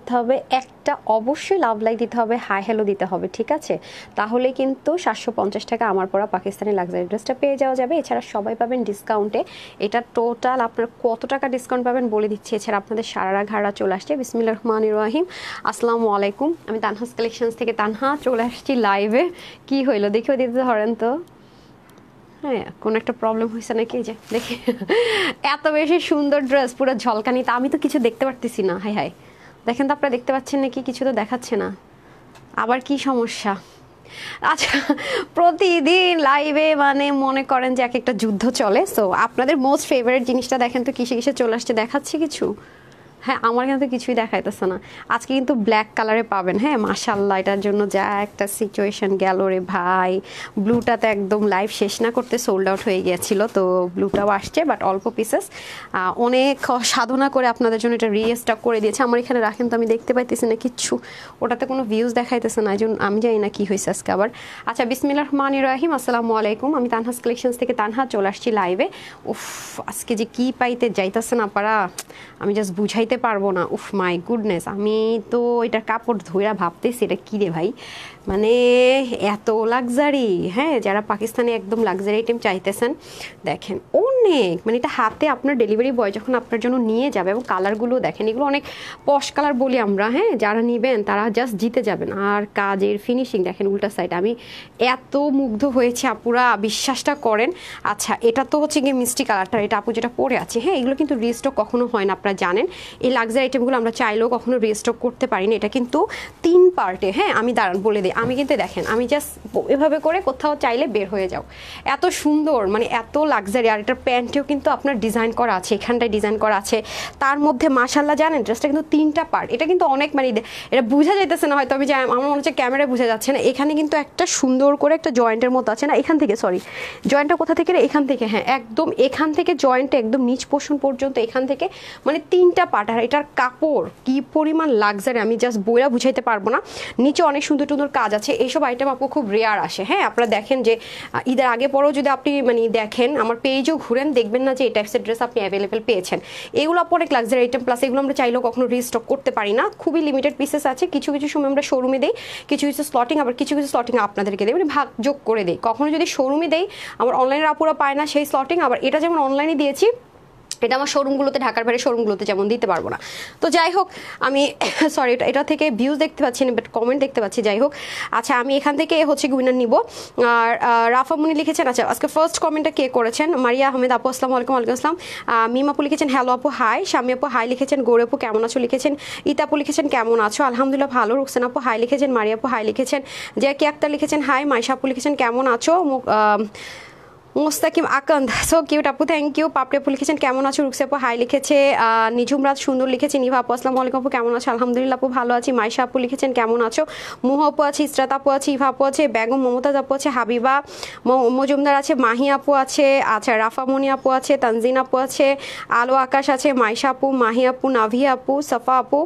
করতে হবে, একটা অবশ্যই লাভ লাইক দিতে হবে, হাই হ্যালো দিতে হবে, ঠিক আছে? তাহলে কিন্তু 750 টাকা আমার পরা পাকিস্তানি লাক্সারি ড্রেসটা পেয়ে যাওয়া যাবে। এছাড়া সবাই পাবেন ডিসকাউন্টে। এটা টোটাল আপনার কত টাকা ডিসকাউন্ট পাবেন বলে দিচ্ছি। এছাড়া আপনাদের সারারা ঘাড়া চলে আসছে। বিসমিল্লাহির রহমানির রহিম, আসসালামু আলাইকুম। আমি তানহাস কালেকশনস থেকে তানহা চলে আসছি লাইভে। কি হইলো দেখিও দিতে ধরেন তো। হ্যাঁ, কোনো একটা প্রবলেম হয়েছে নাকি? এই যে দেখি এত বেশি সুন্দর ড্রেস, পুরো ঝলকানি। তা আমি তো কিছু দেখতে পারতেছি না। হাই হাই, দেখেন তো আপনারা দেখতে পাচ্ছেন নাকি? কিছু তো দেখাচ্ছে না। আবার কি সমস্যা? আচ্ছা, প্রতিদিন লাইভে মানে মনে করেন যে এক একটা যুদ্ধ চলে। সো আপনাদের মোস্ট ফেভারিট জিনিসটা দেখেন তো কিসে কিসে চলে আসছে, দেখাচ্ছে কিছু? হ্যাঁ, আমার কিন্তু কিছুই দেখাইতেছে না। আজকে কিন্তু ব্ল্যাক কালারে পাবেন। হ্যাঁ, মাশাআল্লাহ, এটার জন্য যা একটা সিচুয়েশন গেল রে ভাই। ব্লুটাতে একদম লাইভ শেষ না করতে সোল্ড আউট হয়ে গিয়েছিল, তো ব্লুটাও আসছে বাট অল্প পিসেস। অনেক সাধনা করে আপনাদের জন্য এটা রিস্টক করে দিয়েছে। আমার এখানে রাখেন তো, আমি দেখতে পাইতেছি না কিচ্ছু, ওটাতে কোনো ভিউজ দেখাইতেছে না, এই জন্য আমি জানি না কি হয়েছে আজকে আবার। আচ্ছা, বিসমিল্লাহির রহমানির রহিম, আসসালামু আলাইকুম। আমি তানহাস কালেকশনস থেকে তানহা চলে আসছি লাইভে। উফ, আজকে যে কি পাইতে যাইতেছে না পারা, আমি জাস্ট বুঝাইতে পারবো না। উফ মাই গুডনেস, আমি তো এটার কাপড় ধইরা ভাবতেছি এটা কী রে ভাই, মানে এত লাক্সারি। হ্যাঁ, যারা পাকিস্তানি একদম লাক্সারি আইটেম চাইতেছেন, দেখেন অনেক, মানে এটা হাতে আপনার ডেলিভারি বয় যখন আপনার জন্য নিয়ে যাবে, এবং কালারগুলো দেখেন, এগুলো অনেক পশ কালার বলি আমরা। হ্যাঁ, যারা নেবেন তারা জাস্ট জিতে যাবেন। আর কাজের ফিনিশিং দেখেন উল্টা সাইড, আমি এত মুগ্ধ হয়েছি আপুরা, বিশ্বাসটা করেন। আচ্ছা, এটা তো হচ্ছে গিয়ে মিষ্টি কালারটা, এটা আপু যেটা পরে আছে। হ্যাঁ, এগুলো কিন্তু রিস্টক কখনো হয় না, আপনারা জানেন। এই লাক্সারি আইটেমগুলো আমরা চাইলেও কখনো রিস্টক করতে পারি না। এটা কিন্তু 3 পার্টে। হ্যাঁ, আমি দাঁড়ান বলে দিই, আমি কিন্তু দেখেন, আমি জাস্ট এভাবে করে কোথাও চাইলে বের হয়ে যাও। এত সুন্দর, মানে এত লাক্সারি। আর এটার প্যান্টেও কিন্তু আপনার ডিজাইন করা আছে, এখানটায় ডিজাইন করা আছে। তার মধ্যে মাশাআল্লাহ জানেন ড্রেসটা কিন্তু 3টা পার্ট। এটা কিন্তু অনেক, মানে এটা বোঝা যাইতেছে না হয়তো, আমি আমার মনে হচ্ছে ক্যামেরায় বোঝা যাচ্ছে না। এখানে কিন্তু একটা সুন্দর করে একটা জয়েন্টের মতো আছে না, এখান থেকে, সরি জয়েন্টটা কোথা থেকে, এখান থেকে। হ্যাঁ, একদম এখান থেকে জয়েন্টটা একদম নিচ পোর্শন পর্যন্ত, এখান থেকে, মানে 3টা পার্ট। আর এটার কাপড় কি পরিমাণ লাক্সারি, আমি জাস্ট বইরা বুঝাইতে পারবো না। নিচে অনেক সুন্দর সুন্দর কাজ আছে। এইসব আইটেম আপু খুব রেয়ার আসে। হ্যাঁ, আপনারা দেখেন যে ঈদের আগে পরেও যদি আপনি মানে দেখেন, আমার পেজও ঘুরেন, দেখবেন না যে এই টাইপসের ড্রেস আপনি অ্যাভেলেবেল পেয়েছেন। এগুলো আপু অনেক লাক্সারি আইটেম, প্লাস এগুলো আমরা চাইলেও কখনো রিস্টক করতে পারি না। খুবই লিমিটেড পিসেস আছে। কিছু কিছু সময় আমরা শোরুমে দেই, কিছু কিছু স্লটিং, আবার কিছু কিছু স্লটিং আপনাদেরকে দেই, মানে ভাগ যোগ করে দেই। কখনো যদি শোরুমে দেই, আমার অনলাইনের আপুরা পায় না সেই স্লটিং। আবার এটা যেমন অনলাইনে দিয়েছি, এটা আমার শোরুমগুলোতে, ঢাকার বাইরে শোরুমগুলোতে যেমন দিতে পারবো না। তো যাই হোক, আমি সরি, এটা থেকে ভিউজ দেখতে পাচ্ছি না, বাট কমেন্ট দেখতে পাচ্ছি। যাই হোক, আচ্ছা, আমি এখান থেকে হচ্ছে উইনার নিব। আর রাফামুনি লিখেছেন, আচ্ছা আজকে ফার্স্ট কমেন্টটা কে করেছেন? মারিয়া আহমেদ আপু, আসসালামু আলাইকুম। ওয়ালাইকুম আসসালাম। মিম আপু লিখেছেন হ্যালো আপু হাই। শামি আপু হাই লিখেছেন। গৌর আপু কেমন আছো লিখেছেন। ইতা আপু লিখেছেন কেমন আছো, আলহামদুলিল্লাহ ভালো। রুকসান আপু হাই লিখেছেন। মারিয়া আপু হাই লিখেছেন। জ্যাকি আক্তার লিখেছেন হাই। মাইশা আপু লিখেছেন কেমন আছো। মোস্তাকিম আকন্দ, সো কিউট আপু, থ্যাংক ইউ। পাপড়ি আপু লিখেছেন কেমন আছো। রুকসা আপু হাই লিখেছে। নিঝুম রাত সুন্দর লিখেছে। নিভা আপু আসসালামু আলাইকুম আপু কেমন আছো, আলহামদুলিল্লাহ আপু ভালো আছি। মাইশা আপু লিখেছেন কেমন আছো। মুহ আপু আছে, ইসরাত আপু আছে, ইভা আপু আছে, বেগম মমতাজ আপু আছে, হাবিবা মজুমদার আছে, মাহি আপু আছে, আচ্ছা রাফামনি আপু আছে, তানজিন আপু আছে, আলো আকাশ আছে, মাইশা আপু, মাহি আপু, নাভিয়া আপু, সফা আপু,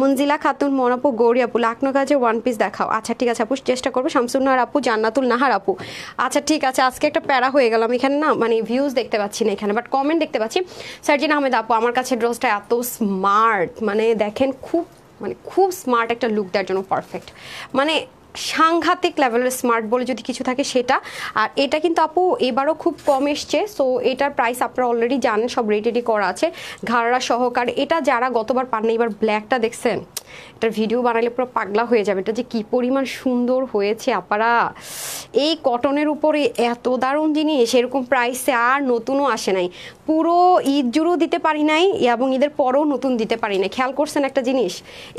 মঞ্জিলা খাতুন, মন আপু, গৌরী আপু। লাকনো কাজে ওয়ান পিস দেখাও। আচ্ছা ঠিক আছে আপু, চেষ্টা করবো। শামসুন্নাহার আপু, জান্নাতুল নাহার আপু। আচ্ছা ঠিক আছে, আজকে একটা প্যারা হয়ে গেলাম এখানে না, মানে ভিউজ দেখতে পাচ্ছি না এখানে, বাট কমেন্ট দেখতে পাচ্ছি। সার্জিন আহমেদ আপু, আমার কাছে ড্রেসটা এত স্মার্ট, মানে দেখেন খুব স্মার্ট একটা লুক দেওয়ার জন্য পারফেক্ট, মানে সাংঘাতিক লেভেলের স্মার্ট বলে যদি কিছু থাকে সেটা। আর এটা কিন্তু আপু এবারও খুব কম এসছে। সো এটার প্রাইস আপনারা অলরেডি জানেন, সব রেটেডি করা আছে ঘাড়া সহকার। এটা যারা গতবার পান না, এবার ব্ল্যাকটা দেখছেন, এটার ভিডিও বানালে পুরো পাগলা হয়ে যাবে। এটা যে কি পরিমাণ সুন্দর হয়েছে আপারা, এই কটনের উপরে এত দারুণ জিনিস এরকম প্রাইসে আর নতুনও আসে নাই। পুরো ঈদ জুড়েও দিতে পারি নাই, এবং ঈদের পরেও নতুন দিতে পারি না। খেয়াল করছেন একটা জিনিস,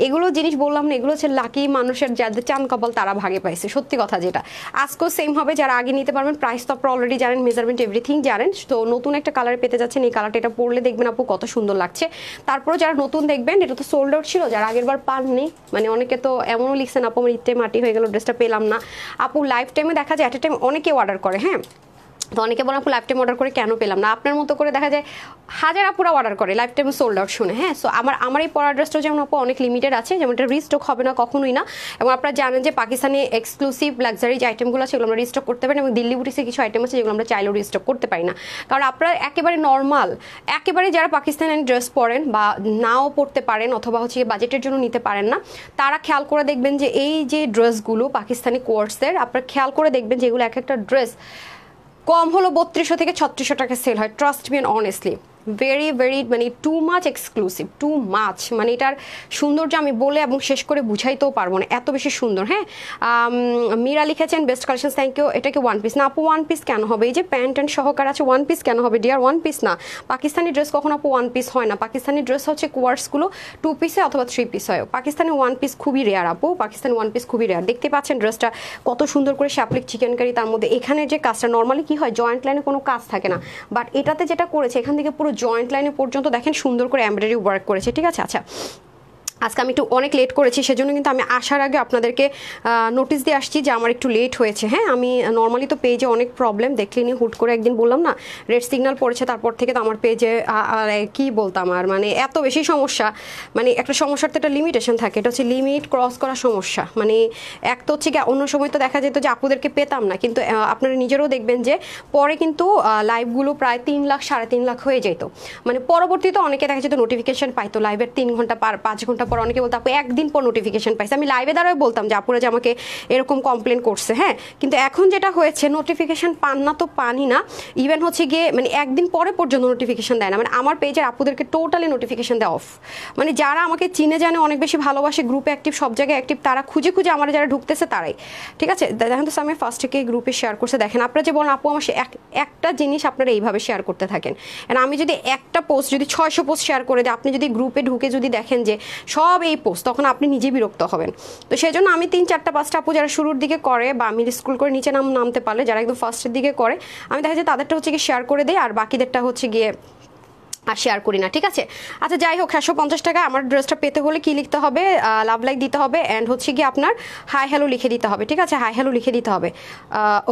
এগুলো জিনিস বললাম না, এগুলো হচ্ছে লাকি মানুষের, যাদের চান কপাল তারা ভাগে পাইছে, সত্যি কথা যেটা। আজকেও সেম হবে, যারা আগে নিতে পারবেন। প্রাইস তো আপনারা অলরেডি জানেন, মেজারমেন্ট এভরিথিং জানেন। তো নতুন একটা কালার পেতে যাচ্ছেন, এই কালারটা এটা পরলে দেখবেন আপু কত সুন্দর লাগছে। তারপরে যারা নতুন দেখবেন, এটা তো সোল্ড আউট ছিল, যারা আগের বার পাননি, মানে অনেকে তো এমনও লিখছেন আপু আমার ঈদটাই মাটি হয়ে গেল, ড্রেসটা পেলাম না। আপু লাইফ টাইমে দেখা যায় অ্যাট এ টাইম অনেকে অর্ডার করে। হ্যাঁ, তো অনেকে বলেন আপু লাইফ টাইম অর্ডার করে কেন পেলাম না, আপনার মতো করে দেখা যায় হাজার আপুরা অর্ডার করে লাইফ টাইম সোল্ড আউট শুনে। হ্যাঁ, সো আমার এই পরার ড্রেসটা যেমন আপু অনেক লিমিটেড আছে, যেমন এটা রিস্টক হবে না কখনোই না। এবং আপনারা জানেন যে পাকিস্তানি এক্সক্লুসিভ লাক্সারি যে আইটেমগুলো আছে সেগুলো আমরা রিস্টক করতে পারি, এবং দিল্লি বুটিক্সে কিছু আইটেম আছে যেগুলো আমরা চাইলেও রিস্টক করতে পারি না। কারণ আপনারা একেবারে নর্মাল, একেবারে যারা পাকিস্তানি ড্রেস পরেন বা নাও পড়তে পারেন অথবা হচ্ছে বাজেটের জন্য নিতে পারেন না, তারা খেয়াল করে দেখবেন যে এই যে ড্রেসগুলো পাকিস্তানি কোয়ার্সের, আপনারা খেয়াল করে দেখবেন যে এগুলো এক একটা ড্রেস কম হলো 3200 থেকে 3600 টাকা সেল হয়। Trust me honestly, very very মানে too much exclusive, too much, মানে এটার সৌন্দর্য আমি বলে এবং শেষ করে বুঝাইতেও পারবো না, এত বেশি সুন্দর। হ্যাঁ, মীরা লিখেছেন বেস্ট কালেকশন, থ্যাংক ইউ। এটা কি ওয়ান পিস না আপু? ওয়ান পিস কেন হবে? এই যে প্যান্ট অ্যান্ড সহকার আছে, ওয়ান পিস কেন হবে ডিয়ার? ওয়ান পিস না, পাকিস্তানি ড্রেস কখনো আপু ওয়ান পিস হয় না। পাকিস্তানি ড্রেস হচ্ছে কোয়ার্সগুলো 2 পিসে অথবা 3 পিস হয়। পাকিস্তানি ওয়ান পিস খুবই রেয়ার আপু, পাকিস্তানি ওয়ান পিস খুবই রেয়ার। দেখতে পাচ্ছেন ড্রেসটা কত সুন্দর করে শ্যাপলিক চিকেন কারি, তার মধ্যে এখানে যে কাজটা নর্মালি কি হয় জয়েন্ট লাইনে কোনো কাজ থাকে না, বাট এটাতে যেটা করেছে এখান থেকে পুরো জয়েন্ট লাইনে পর্যন্ত দেখেন সুন্দর করে এমব্রয়ডারি ওয়ার্ক করেছে। ঠিক আছে, আচ্ছা আজকে আমি একটু অনেক লেট করেছি, সেজন্য কিন্তু আমি আসার আগে আপনাদেরকে নোটিস দিয়ে আসছি যে আমার একটু লেট হয়েছে। হ্যাঁ, আমি নর্মালি তো পেজে অনেক প্রবলেম দেখলেনি, হুট করে একদিন বললাম না রেড সিগন্যাল পড়েছে, তারপর থেকে তো আমার পেজে কি বলতাম আর মানে এত বেশি সমস্যা, মানে একটা সমস্যার তো একটা লিমিটেশন থাকে, এটা হচ্ছে লিমিট ক্রস করা সমস্যা। মানে এক তো হচ্ছে কি অন্য সময় তো দেখা যেত যে আপুদেরকে পেতাম না, কিন্তু আপনারা নিজেরাও দেখবেন যে পরে কিন্তু লাইভগুলো প্রায় 3 লাখ 3.5 লাখ হয়ে যেত। মানে পরবর্তীতে অনেকে দেখা যেত নোটিফিকেশন পাইতো লাইভের 3 ঘন্টা 5 ঘন্টা পর, অনেকে বলতো আপু একদিন পর নোটিফিকেশন পাইছে। আমি লাইভে দ্বারাই বলতাম যে আপুরা যে আমাকে এরকম কমপ্লেন করছে। হ্যাঁ, কিন্তু এখন যেটা হয়েছে নোটিফিকেশন পান না তো পানি না, ইভেন হচ্ছে গিয়ে মানে একদিন পরে পর্যন্ত নোটিফিকেশন দেয় না। মানে আমার পেজের আপুদেরকে টোটালি নোটিফিকেশন দেওয়া অফ। মানে যারা আমাকে চিনে জানে, অনেক বেশি ভালোবাসে, গ্রুপে অ্যাক্টিভ, সব জায়গায় অ্যাক্টিভ, তারা খুঁজে খুঁজে আমার যারা ঢুকতেছে তারাই। ঠিক আছে, দেখেন তো আমি ফার্স্ট থেকে গ্রুপে শেয়ার করছে, দেখেন আপনারা যে বলেন আপু আমার একটা জিনিস আপনারা এইভাবে শেয়ার করতে থাকেন। আমি যদি একটা পোস্ট যদি 600 পোস্ট শেয়ার করে দিই, আপনি যদি গ্রুপে ঢুকে যদি দেখেন যে সব এই পোস্ট, তখন আপনি নিজে বিরক্ত হবেন। তো সেই জন্য আমি 3, 4, 5টা আপু যারা শুরুর দিকে করে বা আমি স্কুল করে নিচে নামতে পারলে, যারা একদম ফার্স্টের দিকে করে, আমি দেখা যায় তাদেরটা হচ্ছে গিয়ে শেয়ার করে দেই, আর বাকিদেরটা হচ্ছে গিয়ে আর শেয়ার করি না। ঠিক আছে, আচ্ছা যাই হোক, 750 টাকা আমার ড্রেসটা পেতে হলে কি লিখতে হবে? লাভ লাইক দিতে হবে, অ্যান্ড হচ্ছে গিয়ে আপনার হাই হ্যালো লিখে দিতে হবে। ঠিক আছে, হাই হ্যালো লিখে দিতে হবে।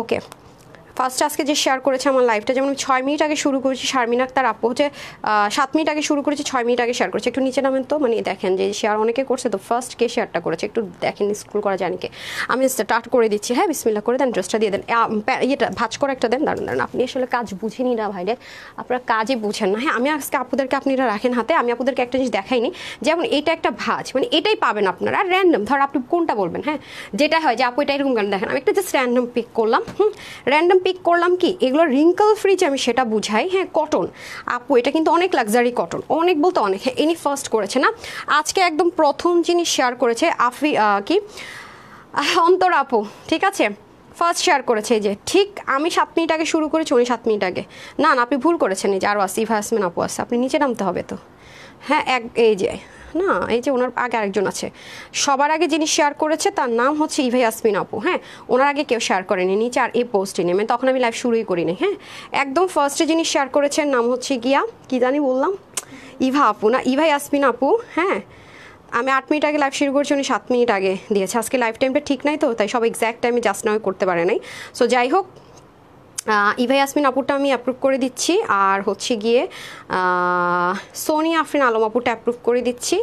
ওকে, ফার্স্ট আজকে যে শেয়ার করেছে আমার লাইভটা, যেমন 6 মিনিট আগে শুরু করেছি, শারমিন আক্তার আপু হচ্ছে 7 মিনিট আগে শুরু করেছি, 6 মিনিট আগে শেয়ার করেছে। একটু নিচে নামেন তো, মানে দেখেন যে শেয়ার অনেকে করছে, তো ফার্স্ট কে শেয়ারটা করেছে একটু দেখেন, স্ক্রল করা জানি কে। আমি স্টার্ট করে দিচ্ছি। হ্যাঁ, বিসমিল্লাহ করে দেন, ড্রেসটা দিয়ে দেন, ইয়েটা ভাঁজ করে একটা দেন। দাঁড়ান দাঁড়ান, আপনি আসলে কাজ বুঝেনি না ভাইরে, আপনারা কাজে বুঝেন না। হ্যাঁ, আমি আজকে আপুদেরকে আপনারা রাখেন হাতে, আমি আপুদেরকে একটা জিনিস দেখাইনি, যেমন এটা একটা ভাঁজ, মানে এটাই পাবেন আপনারা, আর র্যান্ডম ধর আপনি কোনটা বলবেন। হ্যাঁ, যেটা হয় যে আপু এটা এরকম গান দেখেন, আমি একটা জাস্ট র্যান্ডম পিক করলাম। র্যান্ডম পিক করলাম কি এগুলো রিঙ্কল ফ্রি, যে আমি সেটা বুঝাই। হ্যাঁ, কটন আপু, এটা কিন্তু অনেক লাক্সারি কটন, অনেক বলতে অনেক। হ্যাঁ, ইনি ফার্স্ট করেছে না, আজকে একদম প্রথম জিনিস শেয়ার করেছে কি অন্তর আপু। ঠিক আছে, ফার্স্ট শেয়ার করেছে, এই যে ঠিক আমি 7 মিনিট আগে শুরু করেছি, উনি 7 মিনিট আগে। না না, আপনি ভুল করেছেন, এই যে আরও আসিফ হাসমিন আপু আছে, আপনি নিচে নামতে হবে তো। হ্যাঁ, এই যে না, এই যে ওনার আগে আরেকজন আছে, সবার আগে যিনি শেয়ার করেছে তার নাম হচ্ছে ইভা ইয়াসমিন আপু। হ্যাঁ, ওনার আগে কেউ শেয়ার করেনি নিচে, আর এই পোস্টে নেমে তখন আমি লাইভ শুরুই করিনি। হ্যাঁ, একদম ফার্স্টে যিনি শেয়ার করেছেন নাম হচ্ছে গিয়া কি জানি বললাম, ইভা আপু না, ইভা ইয়াসমিন আপু। হ্যাঁ, আমি 8 মিনিট আগে লাইভ শুরু করছি, উনি 7 মিনিট আগে দিয়েছে। আজকে লাইভ টাইমটা ঠিক নাই তো, তাই সব এক্স্যাক্ট টাইমে জাস্ট নাও করতে পারে নাই। সো যাই হোক, ইভা ইয়াসমিন আপুরটা আমি অ্যাপ্রুভ করে দিচ্ছি, আর হচ্ছে গিয়ে সোনিয়া আফরিন আলম আপুরটা অ্যাপ্রুভ করে দিচ্ছি,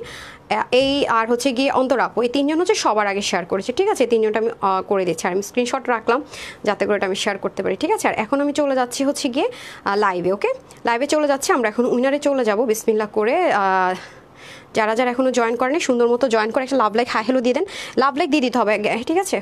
এই আর হচ্ছে গিয়ে অন্তর আপু, এই 3জন হচ্ছে সবার আগে শেয়ার করেছে। ঠিক আছে, 3জনটা আমি করে দিচ্ছি, আর আমি স্ক্রিনশট রাখলাম যাতে করে এটা আমি শেয়ার করতে পারি। ঠিক আছে, আর এখন আমি চলে যাচ্ছি হচ্ছে গিয়ে লাইভে। ওকে, লাইভে চলে যাচ্ছি, আমরা এখন উইনারে চলে যাব বিসমিল্লাহ করে। যারা যারা এখনও জয়েন করেনি সুন্দর মতো জয়েন করে একটা লাভ লাইক হাই হ্যালো দিয়ে দেন, লাভ লাইক দিয়ে দিতে হবে। ঠিক আছে,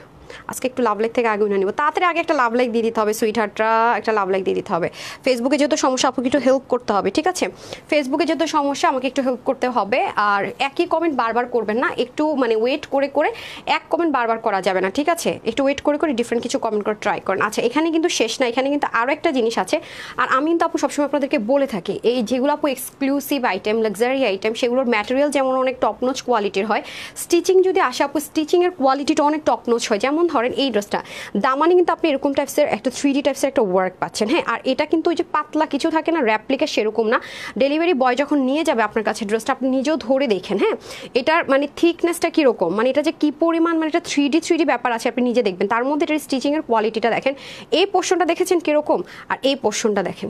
আজকে একটু লাভ লাইক থেকে আগে উঠে নিব, তাড়াতাড়ি আগে একটা লাভ লাইক দিয়ে দিতে হবে, সুইট হার্টরা একটা লাভ লাইক দিয়ে দিতে হবে। ফেসবুকে যেহেতু সমস্যা, আপুকে একটু হেল্প করতে হবে। ঠিক আছে, ফেসবুকে যেহেতু সমস্যা, আমাকে একটু হেল্প করতে হবে। আর একই কমেন্ট বারবার করবেন না, একটু মানে ওয়েট করে করে, এক কমেন্ট বারবার করা যাবে না। ঠিক আছে, একটু ওয়েট করে করে ডিফারেন্ট কিছু কমেন্ট করে ট্রাই করেন। আচ্ছা, এখানে কিন্তু শেষ না, এখানে কিন্তু আরও একটা জিনিস আছে, আর আমি কিন্তু আপু সবসময় আপনাদেরকে বলে থাকি, এই যেগুলো আপু এক্সক্লুসিভ আইটেম, লাক্সারি আইটেম, সেগুলোর ম্যাটেরিয়াল যেমন অনেক টপ নচ কোয়ালিটির হয়, স্টিচিং যদি আসে আপু, স্টিচিংয়ের কোয়ালিটিটা অনেক টপ নচ হয়। যেমন যেমন ধরেন এই ড্রেসটা দামানে কিন্তু আপনি এরকম টাইপসের একটা 3D টাইপসের একটা ওয়ার্ক পাচ্ছেন, হ্যাঁ। আর এটা কিন্তু ওই যে পাতলা কিছু থাকে না র্যাপ্লিকা, সেরকম না। ডেলিভারি বয় যখন নিয়ে যাবে আপনার কাছে ড্রেসটা আপনি নিজেও ধরে দেখেন, হ্যাঁ, এটার মানে থিকনেসটা কীরকম, মানে এটা যে কী পরিমাণ, মানে এটা 3D ব্যাপার আছে, আপনি নিজে দেখবেন। তার মধ্যে এটার স্টিচিংয়ের কোয়ালিটিটা দেখেন, এই পোর্শনটা দেখেছেন কীরকম, আর এই পোর্শনটা দেখেন,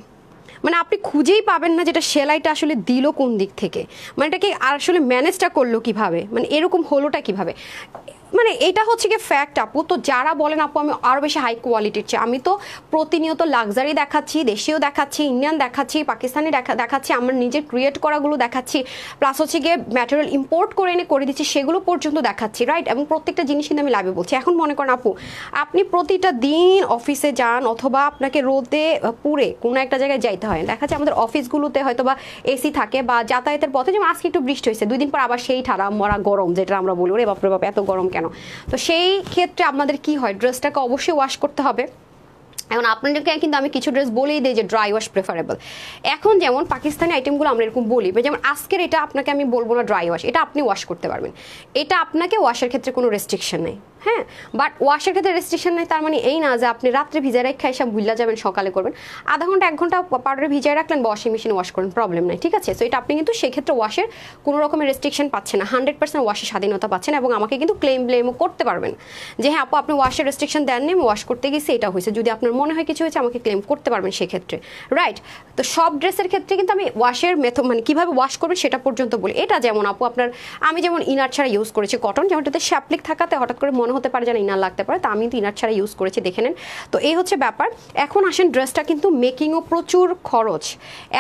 মানে আপনি খুঁজেই পাবেন না যেটা সেলাইটা আসলে দিল কোন দিক থেকে, মানে এটাকে আসলে ম্যানেজটা করলো কিভাবে, মানে এরকম হলোটা কিভাবে, মানে এটা হচ্ছে কি ফ্যাক্ট আপু। তো যারা বলেন আপু আমি আরও বেশি হাই কোয়ালিটির চাই, আমি তো প্রতিনিয়ত লাক্সারি দেখাচ্ছি, দেশীয় দেখাচ্ছি, ইন্ডিয়ান দেখাচ্ছি, পাকিস্তানি দেখাচ্ছি, আমার নিজের ক্রিয়েট করাগুলো দেখাচ্ছি, প্লাস হচ্ছে গিয়ে ম্যাটেরিয়াল ইম্পোর্ট করে এনে করে দিচ্ছি, সেগুলো পর্যন্ত দেখাচ্ছি, রাইট। এবং প্রত্যেকটা জিনিস কিন্তু আমি লাইভে বলছি। এখন মনে করেন আপু আপনি প্রতিটা দিন অফিসে যান অথবা আপনাকে রোদে পুড়ে কোনো একটা জায়গায় যাইতে হয়, দেখা যাচ্ছে আমাদের অফিসগুলোতে হয়তো বা এসি থাকে, বা যাতায়াতের পথে, যেমন আজকে একটু বৃষ্টি হয়েছে, 2 দিন পর আবার সেই ঠাড়া মরা গরম, যেটা আমরা বলি ওরে বাপরে বাপ এত গরম কেন। তো সেই ক্ষেত্রে আপনাদের কি হয়, ড্রেসটাকে অবশ্যই ওয়াশ করতে হবে। এখন আপনাদেরকে কিন্তু আমি কিছু ড্রেস বলেই দিই যে ড্রাই ওয়াশ প্রেফারেবল। এখন যেমন পাকিস্তানি আইটেমগুলো আমরা এরকম বলি, যেমন আজকের এটা আপনাকে আমি বলবো না ড্রাই ওয়াশ, এটা আপনি ওয়াশ করতে পারবেন, এটা আপনাকে ওয়াশের ক্ষেত্রে কোনো রেস্ট্রিকশন নেই, হ্যাঁ। বাট ওয়াশের ক্ষেত্রে রেস্ট্রিকশন নেই তার মানে এই না যে আপনি রাত্রে ভিজায় রেখে এসে ভুলা যাবেন, সকালে করবেন, আধা ঘন্টা 1 ঘন্টা পাউডারে ভিজায় রাখলেন বা ওয়াশিং মেশিনে ওয়াশ করেন, প্রবলেম নাই, ঠিক আছে। সো এটা আপনি কিন্তু সেক্ষেত্রে ওয়াশের কোনো রকমের রেস্ট্রিকশন পাচ্ছেন না, 100% ওয়াশের স্বাধীনতা পাচ্ছেন। এবং আমাকে কিন্তু ব্লেমও করতে পারবেন যে হ্যাঁ আপু আপনি ওয়াশের রেস্ট্রিকশন দেননি, আমি ওয়াশ করতে গেছি এটা হয়েছে, যদি আপনার মনে হয় কিছু হয়েছে আমাকে ক্লেম করতে পারবেন সেক্ষেত্রে, রাইট। তো সব ড্রেসের ক্ষেত্রে কিন্তু আমি ওয়াশের মেথড মানে কীভাবে ওয়াশ করবেন সেটা পর্যন্ত বলি। এটা যেমন আপু আপনার আমি যেমন ইনার ছাড়া ইউজ করেছি কটন, যেমন এটাতে শ্যাপলিক থাকাতে হঠাৎ করে মনে হতে পারে যেন ইনার লাগতে পারে, তো আমি তো ইনার ছাড়া ইউজ করেছি, দেখে নেন। তো এই হচ্ছে ব্যাপার। এখন আসেন ড্রেসটা কিন্তু মেকিংও প্রচুর খরচ,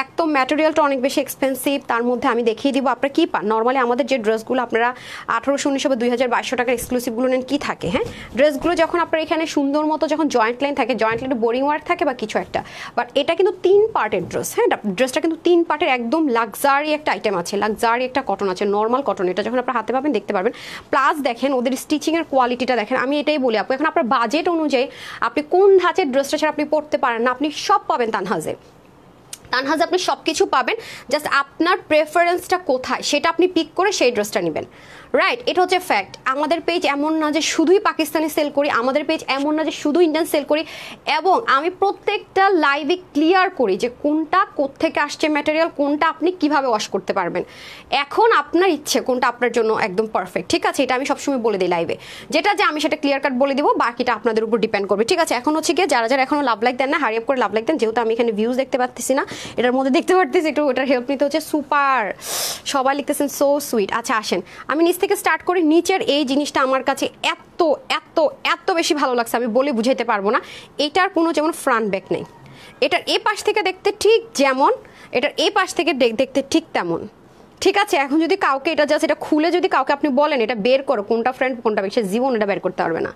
একদম ম্যাটেরিয়ালটা অনেক বেশি এক্সপেন্সিভ, তার মধ্যে আমি দেখিয়ে দিব আপনারা কী পান। নর্মালি আমাদের যে ড্রেসগুলো আপনারা 1800, 1900 বা 2200 টাকার এক্সক্লুসিভগুলো নেন, কী থাকে, হ্যাঁ, ড্রেসগুলো যখন আপনার এখানে সুন্দর মতো যখন জয়েন্ট লাইন থাকে, জয়েন্ট লাইনে বোরিং ওয়ার্ক থাকে বা কিছু একটা, বাট এটা কিন্তু 3 পার্টের ড্রেস, হ্যাঁ, ড্রেসটা কিন্তু 3 পার্টের একদম লাক্সারি একটা আইটেম আছে, লাক্সারি একটা কটন আছে, নর্মাল কটন, এটা যখন আপনার হাতে পাবেন দেখতে পারবেন। প্লাস দেখেন ওদের স্টিচিংয়ের কোয়ালিটিটা দেখেন, আমি এটাই বলি আপু এখন আপনার বাজেট অনুযায়ী আপনি কোন ধাঁচের ড্রেসটা ছাড়া আপনি পড়তে পারেন না, আপনি সব পাবেন তানহাজে আপনি সব কিছু পাবেন, জাস্ট আপনার প্রেফারেন্সটা কোথায় সেটা আপনি পিক করে সেই ড্রেসটা নেবেন, রাইট। এটা হচ্ছে ফ্যাক্ট। আমাদের পেজ এমন না যে শুধুই পাকিস্তানি সেল করি, আমাদের পেজ এমন না যে শুধু ইন্ডিয়ান সেল করি, এবং আমি প্রত্যেকটা লাইভে ক্লিয়ার করি যে কোনটা কোত্থেকে আসছে ম্যাটেরিয়াল, কোনটা আপনি কিভাবে ওয়াশ করতে পারবেন। এখন আপনার ইচ্ছে কোনটা আপনার জন্য একদম পারফেক্ট, ঠিক আছে, এটা আমি সবসময় বলে দিই লাইভে, যেটা যে আমি সেটা ক্লিয়ার কাট বলে দিব, বাকিটা আপনাদের উপর ডিপেন্ড করবে, ঠিক আছে। এখন হচ্ছে গিয়ে যারা যারা এখনো লাভ লাইক দেন না, হারিয়ে করে লাভ লাইক দেন, যেহেতু আমি এখানে ভিউজ দেখতে পাচ্ছি না, এটার মধ্যে দেখতে পারতেছি একটু, ওটার হেল্প নিতে হচ্ছে। সুপার, সবাই লিখতেছেন সো সুইট। আচ্ছা আসেন আমি নিচ থেকে স্টার্ট করি। নিচের এই জিনিসটা আমার কাছে এত এত এত বেশি ভালো লাগছে, আমি বলে বুঝাইতে পারবো না। এটার কোনো যেমন ফ্রন্ট ব্যাক নেই, এটার এই পাশ থেকে দেখতে ঠিক যেমন, এটার এই পাশ থেকে দেখতে ঠিক তেমন, ঠিক আছে। এখন যদি কাউকে এটা জাস্ট এটা খুলে যদি কাউকে আপনি বলেন এটা বের করো কোনটা ফ্রন্ট কোনটা ব্যাক, সে জীবন এটা বের করতে পারবে না,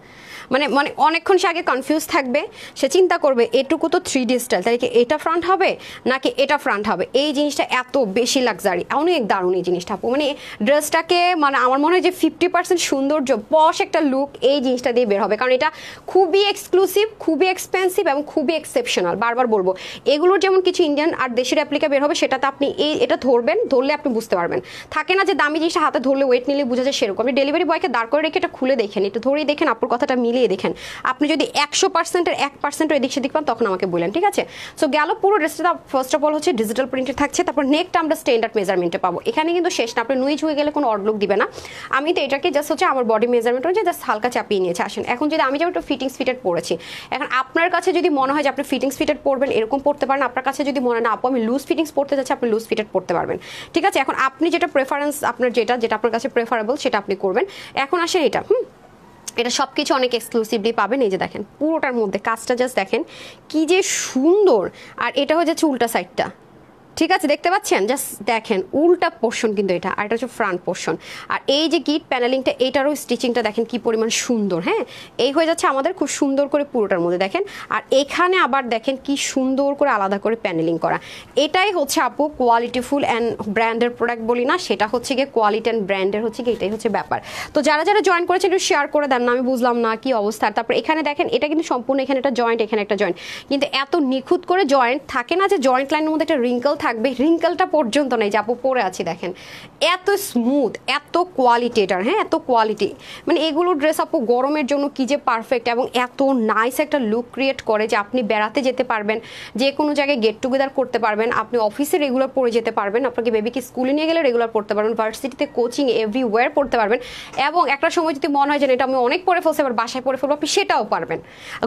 মানে মানে অনেকক্ষণ সে আগে কনফিউজ থাকবে, সে চিন্তা করবে এটুকু তো 3D স্টাইল, তাই কি এটা ফ্রন্ট হবে নাকি এটা ফ্রন্ট হবে। এই জিনিসটা এত বেশি লাক্সারি, অনেক দারুণ এই জিনিসটা আপু, মানে ড্রেসটাকে মানে আমার মনে হয় যে 50% সৌন্দর্য পশ একটা লুক এই জিনিসটা দিয়ে বের হবে, কারণ এটা খুবই এক্সক্লুসিভ, খুবই এক্সপেন্সিভ এবং খুবই এক্সেপশনাল। বারবার বলবো এগুলোর যেমন কিছু ইন্ডিয়ান আর দেশের অ্যাপ্লিকা বের হবে, সেটাতে আপনি এটা ধরবেন, ধরলে আপনি বুঝতে পারবেন। থাকে না যে দামি জিনিসটা হাতে ধরলে ওয়েট নিলে বোঝা যায়, সেরকম আপনি ডেলিভারি বয়কে দাঁড় করে রেখে এটা খুলে দেখেন, একটু ধরেই দেখেন, আপুর কথাটা মিলিয়ে দেখেন। আপনি যদি 100%-এর 1% এদিক সেদিক পান তখন আমাকে বললেন, ঠিক আছে। সো গেল পুরো ড্রেসটা ফার্স্ট অফ অল হচ্ছে ডিজিটাল প্রিন্টে থাকছে, তারপর নেকটা আমরা স্ট্যান্ডার্ড মেজারমেন্টে পাবো। এখানে কিন্তু শেষ না, আপনি নুইজ হয়ে গেলে কোনো অডলুক দিবে না। আমি তো এটাকে জাস্ট হচ্ছে আমার বডি মেজারমেন্ট হচ্ছে জাস্ট হালকা চাপিয়ে নিয়েছে। আসেন এখন যদি আমি যেমন একটু ফিটিংস ফিটেড পড়েছি, এখন আপনার কাছে যদি মনে হয় যে আপনি ফিটিংস ফিটেড পড়বেন এরকম পড়তে পারেন, আপনার কাছে যদি মনে না আপু আমি লুজ ফিটিংস পড়তে যাচ্ছি, আপনি লুজ ফিটেড পড়তে পারবেন, ঠিক আছে। এখন আপনি যেটা প্রেফারেন্স আপনার যেটা আপনার কাছে প্রেফারেবল সেটা আপনি করবেন। এখন আসেন এটা এটা সব কিছু অনেক এক্সক্লুসিভলি পাবেন। এই যে দেখেন পুরোটার মধ্যে কাজটা জাস্ট দেখেন কি যে সুন্দর, আর এটা হয়ে যাচ্ছে উল্টা সাইডটা, ঠিক আছে, দেখতে পাচ্ছেন, জাস্ট দেখেন উল্টা পোর্শন কিন্তু এটা, আর এটা হচ্ছে ফ্রন্ট পোর্শন। আর এই যে গিট প্যানেলিংটা এটারও স্টিচিংটা দেখেন কি পরিমাণ সুন্দর, হ্যাঁ, এই হয়ে যাচ্ছে আমাদের খুব সুন্দর করে পুরোটার মধ্যে দেখেন। আর এখানে আবার দেখেন কি সুন্দর করে আলাদা করে প্যানেলিং করা, এটাই হচ্ছে আপু কোয়ালিটিফুল অ্যান্ড ব্র্যান্ডের প্রোডাক্ট বলি না, সেটা হচ্ছে গিয়ে কোয়ালিটি অ্যান্ড ব্র্যান্ডের হচ্ছে কি, এটাই হচ্ছে ব্যাপার। তো যারা যারা জয়েন করেছে একটু শেয়ার করে দেন না, আমি বুঝলাম না কি অবস্থা। তারপর এখানে দেখেন এটা কিন্তু সম্পূর্ণ এখানে একটা জয়েন্ট, এখানে একটা জয়েন্ট, কিন্তু এত নিখুঁত করে জয়েন্ট থাকে না যে জয়েন্ট লাইনের মধ্যে একটা রিঙ্কল থাকে থাকবে, রিঙ্কেলটা পর্যন্ত নেই যে আপু পরে আছি দেখেন, এত স্মুথ, এত কোয়ালিটি এটার, হ্যাঁ এত কোয়ালিটি, মানে এগুলো ড্রেস আপু গরমের জন্য কি যে পারফেক্ট, এবং এত নাইস একটা লুক ক্রিয়েট করে যে আপনি বেড়াতে যেতে পারবেন, যে কোনো জায়গায় গেট টুগেদার করতে পারবেন, আপনি অফিসে রেগুলার পরে যেতে পারবেন, আপনাকে বেবিকে স্কুলে নিয়ে গেলে রেগুলার পড়তে পারবেন, ভার্সিটিতে কোচিং এভরিওয়্যার পড়তে পারবেন, এবং একটা সময় যদি মনে হয় যে এটা আমি অনেক পরে ফেলছি এবার বাসায় পরে ফেলবো, আপনি সেটাও পারবেন,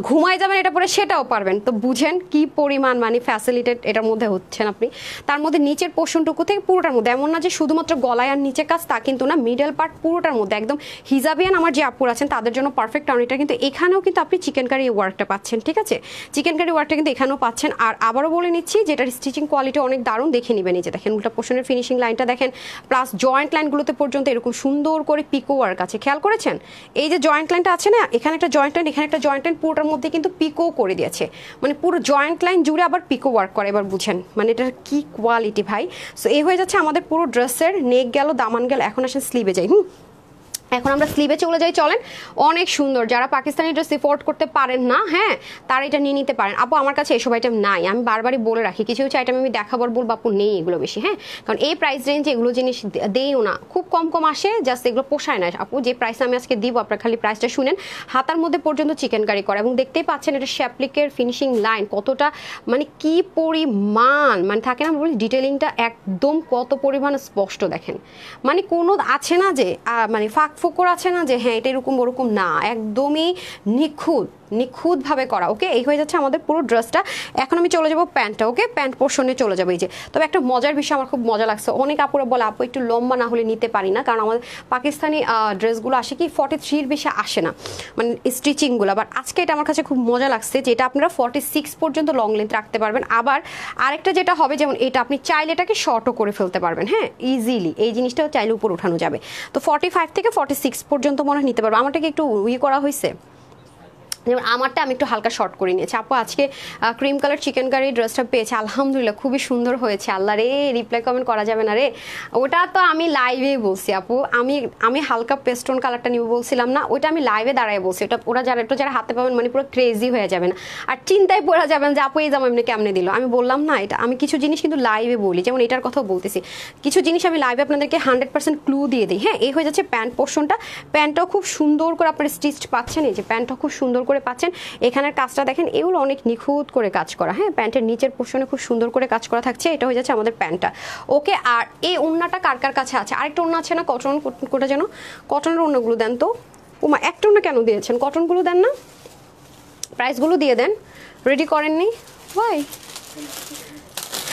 ঘুমায় যাবেন এটা পরে সেটাও পারবেন। তো বুঝেন কি পরিমাণ মানে ফ্যাসিলিটেড এটার মধ্যে হচ্ছেন আপনি। তার মধ্যে নিচের পোর্শনটুকু থেকে পুরোটার মধ্যে, এমন না যে শুধুমাত্র গলায় আর নিচে কাজ তা কিন্তু না, মিডল পার্ট পুরোটার মধ্যে একদম হিজাবিয়ান আমার যে আপুর আছেন তাদের জন্য পারফেক্ট। কারণ এটা কিন্তু এখানেও কিন্তু আপনি চিকেন কারি ওয়ার্কটা পাচ্ছেন, ঠিক আছে, চিকেন কারি ওয়ার্কটা কিন্তু এখানেও পাচ্ছেন। আর আবারও বলে নিচ্ছি যেটার স্টিচিং কোয়ালিটি অনেক দারুণ, দেখে নেবেন। এই যে দেখেন উল্টা পোর্শনের ফিনিশিং লাইনটা দেখেন, প্লাস জয়েন্ট লাইনগুলোতে পর্যন্ত এরকম সুন্দর করে পিকো ওয়ার্ক আছে, খেয়াল করেছেন? এই যে জয়েন্ট লাইনটা আছে না, এখানে একটা জয়েন্ট লাইন, এখানে একটা জয়েন্ট লাইন, পুরোটার মধ্যে কিন্তু পিকো করে দিয়েছে, মানে পুরো জয়েন্ট লাইন জুড়ে আবার পিকো ওয়ার্ক করে। এবার বুঝেন মানে এটার কি কোয়ালিটি ভাই। সো এই হয়ে যাচ্ছে আমাদের পুরো ড্রেসের নেক গেল, দামান গেল। এখন আসেন স্লিভে যাই। এখন আমরা স্লিভে চলে যাই, চলেন। অনেক সুন্দর, যারা পাকিস্তানি ড্রেস এফোর্ড করতে পারেন না, হ্যাঁ তারা এটা নিয়ে নিতে পারেন। আপু আমার কাছে এসব আইটেম নাই, আমি বারবারই বলে রাখি, কিছু কিছু আইটেম আমি দেখাবার বলবো আপু নেই এগুলো বেশি, হ্যাঁ কারণ এই প্রাইস রেঞ্জে এগুলো জিনিস দেইও না, খুব কম কম আসে, জাস্ট এগুলো পোষায় না আপু। যে প্রাইস আমি আজকে দিব আপনার খালি প্রাইসটা শুনেন, হাতার মধ্যে পর্যন্ত চিকেন কারি করা, এবং দেখতেই পাচ্ছেন এটা শ্যাপলিকের ফিনিশিং লাইন কতটা, মানে কি পরিমাণ, মানে থাকে না বলি ডিটেলিংটা একদম কত পরিমাণ স্পষ্ট দেখেন, মানে কোনো আছে না যে মানে ফাঁক ফোকর আছে না যে হ্যাঁ এটা এরকম ওরকম, না একদমই নিখুঁতভাবে করা। ওকে, এই হয়ে যাচ্ছে আমাদের পুরো ড্রেসটা। এখন আমি চলে যাবো প্যান্টটা, ওকে প্যান্ট পোর্শনে চলে যাবো। এই যে তবে একটা মজার বিষয়, আমার খুব মজা লাগছে, অনেক আপুরা বলে আপু একটু লম্বা না হলে নিতে পারি না, কারণ আমাদের পাকিস্তানি ড্রেসগুলো আসে কি 43-র বেশি আসে না, মানে স্টিচিংগুলো। বাট আজকে এটা আমার কাছে খুব মজা লাগছে যে এটা আপনারা 46 পর্যন্ত লং লেন্থ রাখতে পারবেন। আবার আরেকটা যেটা হবে, যেমন এটা আপনি চাইলে এটাকে শর্টও করে ফেলতে পারবেন, হ্যাঁ ইজিলি, এই জিনিসটাও চাইলে উপর উঠানো যাবে। তো 45 থেকে 46 পর্যন্ত মনে হয় নিতে পারবো। আমারটাকে একটু করা হয়েছে, যেমন আমারটা আমি একটু হালকা শর্ট করে নিয়েছি। আপু আজকে ক্রিম কালার চিকেন কারি ড্রেসটা পেয়েছে, আলহামদুলিল্লাহ খুবই সুন্দর হয়েছে। আল্লাহ রে, রিপ্লাই কমেন্ট করা যাবে না রে, ওটা তো আমি লাইভেই বলছি আপু, আমি হালকা পেস্টন কালারটা নিব বলছিলাম না, ওইটা আমি লাইভে দাঁড়ায় বলছি। ওটা ওরা যারা হাতে পাবেন মানে পুরো ক্রেজি হয়ে যাবেন, আর চিন্তায় পড়ে যাবেন যে আপু এই জামা এমনি কেমনে দিল। আমি বললাম না, এটা আমি কিছু জিনিস কিন্তু লাইভে বলি, যেমন এটার কথাও বলতেছি, কিছু জিনিস আমি লাইভে আপনাদেরকে 100% ক্লু দিয়ে দিই। হ্যাঁ, এই হয়ে যাচ্ছে প্যান্ট পোর্শনটা, প্যান্টটাও খুব সুন্দর করে আপনার স্টিচড পাচ্ছেন, এই যে প্যান্টটা খুব সুন্দর করে পাচ্ছেন। এখানের কাজটা দেখেন, এগুলো অনেক নিখুঁত করে কাজ করা, হ্যাঁ প্যান্টের নিচের পোর্শনে খুব সুন্দর করে কাজ করা থাকছে। এটা হয়ে যাচ্ছে আমাদের প্যান্টটা, ওকে। আর এই ওড়নাটা কার কার কাছে আছে? আরেকটা ওড়না আছে না কটন, কোটা যেন, কটনের ওড়নাগুলো দেন তো। ওমা একটা ওড়না কেন দিয়েছেন, কটনগুলো দেন না, প্রাইসগুলো দিয়ে দেন। রেডি করেননি ভাই?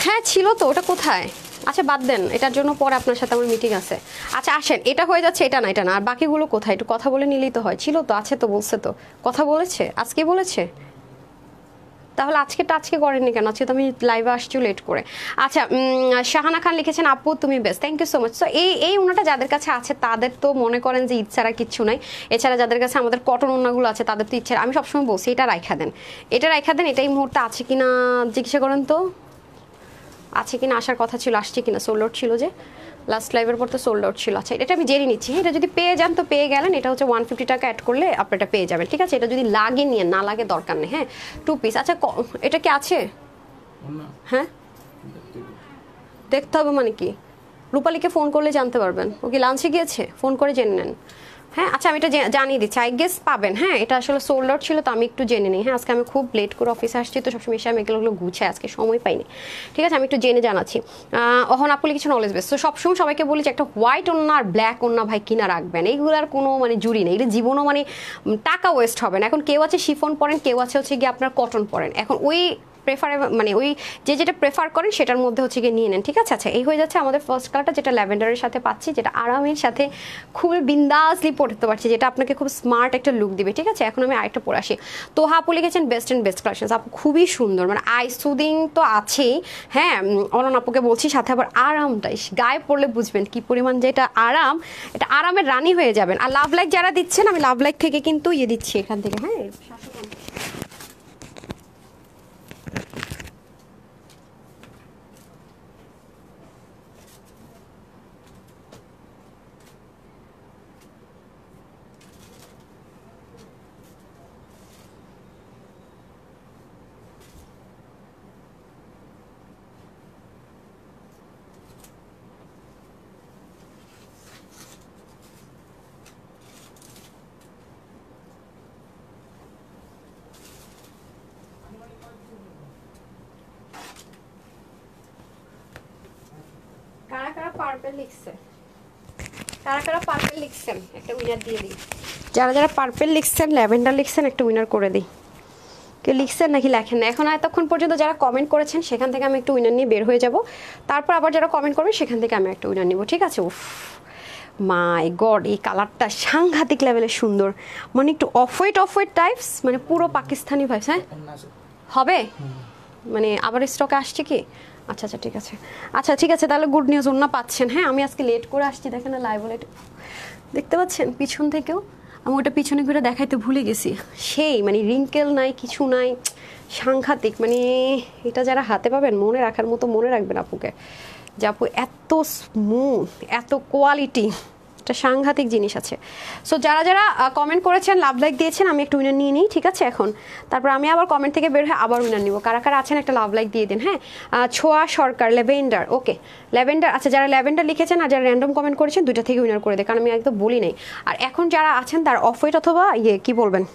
হ্যাঁ ছিল তো, ওটা কোথায়? আচ্ছা বাদ দেন, এটার জন্য পরে আপনার সাথে আমার মিটিং আছে। আচ্ছা আসেন, এটা হয়ে যাচ্ছে, এটা না, আর বাকিগুলো কোথায়? একটু কথা বলে নিলেই তো হয়। ছিল তো, আছে তো, বলছে তো, কথা বলেছে, আজকে বলেছে, তাহলে আজকে করেননি কেন? আজকে তো আমি লাইভে আসছি লেট করে। আচ্ছা, শাহানা খান লিখেছেন আপু তুমি best, thank you so much. So এই ওনাটা যাদের কাছে আছে তাদের তো মনে করেন যে ঈদ ছাড়া কিচ্ছু নাই। এছাড়া যাদের কাছে আমাদের কটন ওনাগুলো আছে তাদের তো ইচ্ছা, আমি সবসময় বলছি এটা রাইখা দেন, এটা এই মুহূর্তে আছে কিনা জিজ্ঞাসা করেন তো, আছে কিনা, আসার কথা ছিল, আসছে কিনা, সোল্ড আউট ছিল যে লাস্ট লাইভের পর তো সোল্ড আউট ছিল। আচ্ছা এটা আমি জেনে নিচ্ছি, এটা যদি পেয়ে যান তো পেয়ে গেলেন, এটা হচ্ছে 150 টাকা অ্যাড করলে আপনি এটা পেয়ে যাবেন, ঠিক আছে। এটা যদি লাগে নিয়ে, না লাগে দরকার নেই, হ্যাঁ 2 পিস। আচ্ছা এটা কি আছে? হ্যাঁ দেখতে হবে মানে কি? রূপালীকে ফোন করলে জানতে পারবেন, ও কি লাঞ্চে গিয়েছে, ফোন করে জেনে নেন। হ্যাঁ আচ্ছা, আমি এটা জানিয়ে দিচ্ছি, আই গেস পাবেন। হ্যাঁ এটা আসলে সোল্ড আউট ছিল, তো আমি একটু জেনে নিই। হ্যাঁ আজকে আমি খুব লেট করে অফিসে আসছি, তো সবসময় এসে আমি এগুলো গুছাই, আজকে সময় পাইনি, ঠিক আছে। আমি একটু জেনে জানাচ্ছি। অহন আপু লিখেছে নলেজ বেস। তো সবসময় সবাইকে বলি যে একটা হোয়াইট ওড়না আর ব্ল্যাক ওড়না ভাই কিনা রাখবেন, এইগুলোর কোনো মানে জুড়ি নেই, এটা জীবনও মানে টাকা ওয়েস্ট হবে না। এখন কেউ আছে শিফন পরেন, কেউ আছে হচ্ছে গিয়ে আপনার কটন পরেন, এখন ওই প্রেফারেবল মানে ওই যেটা প্রেফার করেন সেটার মধ্যে হচ্ছে গিয়ে নিয়ে নেন, ঠিক আছে। আচ্ছা এই হয়ে যাচ্ছে আমাদের ফার্স্ট কালারটা, যেটা ল্যাভেন্ডারের সাথে পাচ্ছি, যেটা আরামের সাথে খুবই বিন্দাসলি পড়তে পারছি, যেটা আপনাকে খুব স্মার্ট একটা লুক দিবে, ঠিক আছে। এখন আমি আরেকটা পরে আসি। তো আপু লিখেছেন বেস্ট অ্যান্ড বেস্ট কালেকশন, আপু খুবই সুন্দর, মানে আই সুদিং তো আছেই, হ্যাঁ অনন আপুকে বলছি, সাথে আবার আরামটাই গায়ে পড়লে বুঝবেন কি পরিমাণ যে এটা আরাম, এটা আরামের রানী হয়ে যাবেন। আর লাভ লাইক যারা দিচ্ছেন, আমি লাভ লাইক থেকে কিন্তু দিচ্ছি এখান থেকে, হ্যাঁ পার্পল লিখছে? কারা কারা পার্পল লিখছেন একটা উইনার দিয়ে দিই। যারা যারা পার্পল লিখছেন, ল্যাভেন্ডার লিখছেন, একটা উইনার করে দিই। কেউ লিখছেন নাকি লেখেন না? এখন এতক্ষণ পর্যন্ত যারা কমেন্ট করেছেন সেখান থেকে আমি একটা উইনার নিয়ে বের হয়ে যাব, তারপর আবার যারা কমেন্ট করবেন সেখান থেকে আমি একটা উইনার নিব, ঠিক আছে? উফ মাই গড, এই কালারটা সাংঘাতিক লেভেলের সুন্দর, মানে একটু অফ হোয়াইট টাইপস, মানে পুরো পাকিস্তানি ভাইবস। হ্যাঁ হবে, মানে আবার স্টকে আসছে কি? আচ্ছা আচ্ছা ঠিক আছে, আচ্ছা ঠিক আছে, তাহলে গুড নিউজ, ওনা পাচ্ছেন। হ্যাঁ আমি আজকে লেট করে আসছি, দেখেন না লাইভ লাইট দেখতে পাচ্ছেন পিছন থেকেও, আমি ওটা পিছনে ঘুরে দেখাইতে ভুলে গেছি। সেই মানে রিঙ্কেল নাই, কিছু নাই, সাংঘাতিক। মানে এটা যারা হাতে পাবেন মনে রাখার মতো মনে রাখবেন আপুকে, যে আপু এত স্মুথ, এত কোয়ালিটি, একটা সাংঘাতিক জিনিস আছে। সো যারা যারা কমেন্ট করেছেন, লাভ লাইক দিয়েছেন, আমি একটু উইনার নিয়ে নিই, ঠিক আছে? এখন তারপর আমি আবার কমেন্ট থেকে বের হয়ে আবার উইনার নিব। কারা কারা আছেন একটা লাভ লাইক দিয়ে দিন। হ্যাঁ ছোঁয়া সরকার, ল্যাভেন্ডার, ওকে ল্যাভেন্ডার। আচ্ছা যারা ল্যাভেন্ডার লিখেছেন আর যারা র্যান্ডম কমেন্ট করেছেন, দুইটা থেকে উইনার করে দেয়, কারণ আমি একদম বলি নাই। আর এখন যারা আছেন তার অফ হোয়াইট অথবা কি বলবেন,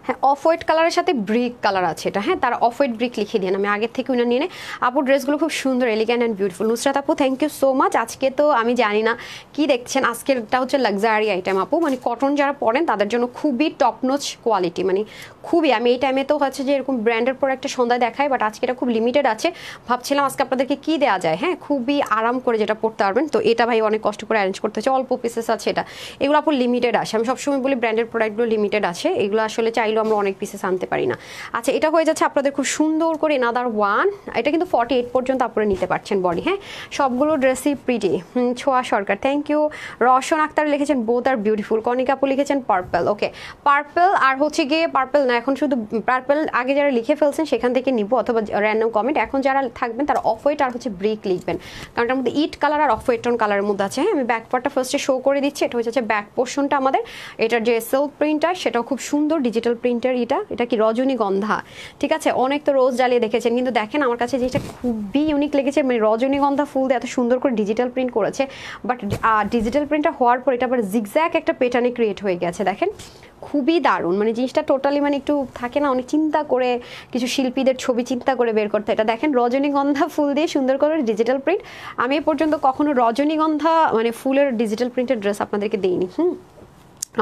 হ্যাঁ অফ হোয়াইট কালারের সাথে ব্রিক কালার আছে এটা, হ্যাঁ তারা অফ হোয়াইট ব্রিক লিখে দিন, আমি আগের থেকে উইনার নিয়ে নেই। আপুর ড্রেসগুলো খুব সুন্দর, এলিগ্যান্ট অ্যান্ড বিউটিফুল। নুসরাত আপু থ্যাংক ইউ সো মাচ। আজকে তো আমি জানি না কি দেখছেন, আজকেরটা হচ্ছে লাক্সারি আইটেম আপু, মানে কটন যারা পরেন তাদের জন্য খুবই টপ নোচ কোয়ালিটি, মানে খুবই। আমি এই টাইমে তো হচ্ছে যে এরকম ব্র্যান্ডের প্রোডাক্টের সন্ধ্যায় দেখাই, বাট আজকে এটা খুব লিমিটেড আছে, ভাবছিলাম আজকে আপনাদেরকে কি দেওয়া যায়। হ্যাঁ খুবই আরাম করে যেটা পড়তে পারবেন, তো এটা ভাই অনেক কষ্ট করে অ্যারেঞ্জ করতে হচ্ছে, অল্প পিসেস আছে এটা, এগুলো আপু লিমিটেড আসে। আমি সবসময় বলি ব্র্যান্ডের প্রোডাক্টগুলো লিমিটেড আছে, এগুলো আসলে চাইলেও আমরা অনেক পিসেস আনতে পারি না। আচ্ছা এটা হয়ে যাচ্ছে আপনাদের খুব সুন্দর করে এনাদার ওয়ান, এটা কিন্তু 48 পর্যন্ত আপনারা নিতে পারছেন বডি। হ্যাঁ সবগুলো ড্রেসই প্রিটি। ছোঁয়া সরকার থ্যাংক ইউ। রওশন আক্তার লিখেছেন বোথ আর বিউটিফুল। কনিকা আপু লিখেছেন পার্পল, ওকে পার্পল আর হচ্ছে গিয়ে পার্পল না, এখন শুধু পার্পল আগে যারা লিখে ফেলছেন সেখান থেকে নিব, অথবা র্যান্ডম কমেন্ট। এখন যারা থাকবেন তারা অফ হোয়াইট আর হচ্ছে ব্রিক লিখবেন, কারণ এটার মধ্যে ইট কালার আর অফ হোয়াইট টোন কালারের মধ্যে আছে। হ্যাঁ আমি ব্যাক পার্টটা ফার্স্টে শো করে দিচ্ছি, এটা হচ্ছে ব্যাক পোর্শনটা আমাদের, এটার যে সিল্ক প্রিন্টার সেটাও খুব সুন্দর, ডিজিটাল প্রিন্টার। এটা কি রজনীগন্ধা, ঠিক আছে? অনেক তো রোজ জ্বালিয়ে দেখেছেন, কিন্তু দেখেন আমার কাছে জিনিসটা খুবই ইউনিক লেগেছে, মানে রজনীগন্ধা ফুল দিয়ে এত সুন্দর করে ডিজিটাল প্রিন্ট করেছে, বাট ডিজিটাল প্রিন্টটা হওয়ার পর এটা আবার জিগজ্যাগ একটা প্যাটার্নে ক্রিয়েট হয়ে গেছে, দেখেন খুবই দারুণ। মানে জিনিসটা টোটালি মানে একটু থাকে না অনেক চিন্তা করে, কিছু শিল্পীদের ছবি চিন্তা করে বের করতে, এটা দেখেন রজনীগন্ধা ফুল দিয়ে সুন্দর করে ডিজিটাল প্রিন্ট। আমি এ পর্যন্ত কখনো রজনীগন্ধা মানে ফুলের ডিজিটাল প্রিন্টের ড্রেস আপনাদেরকে দেইনি,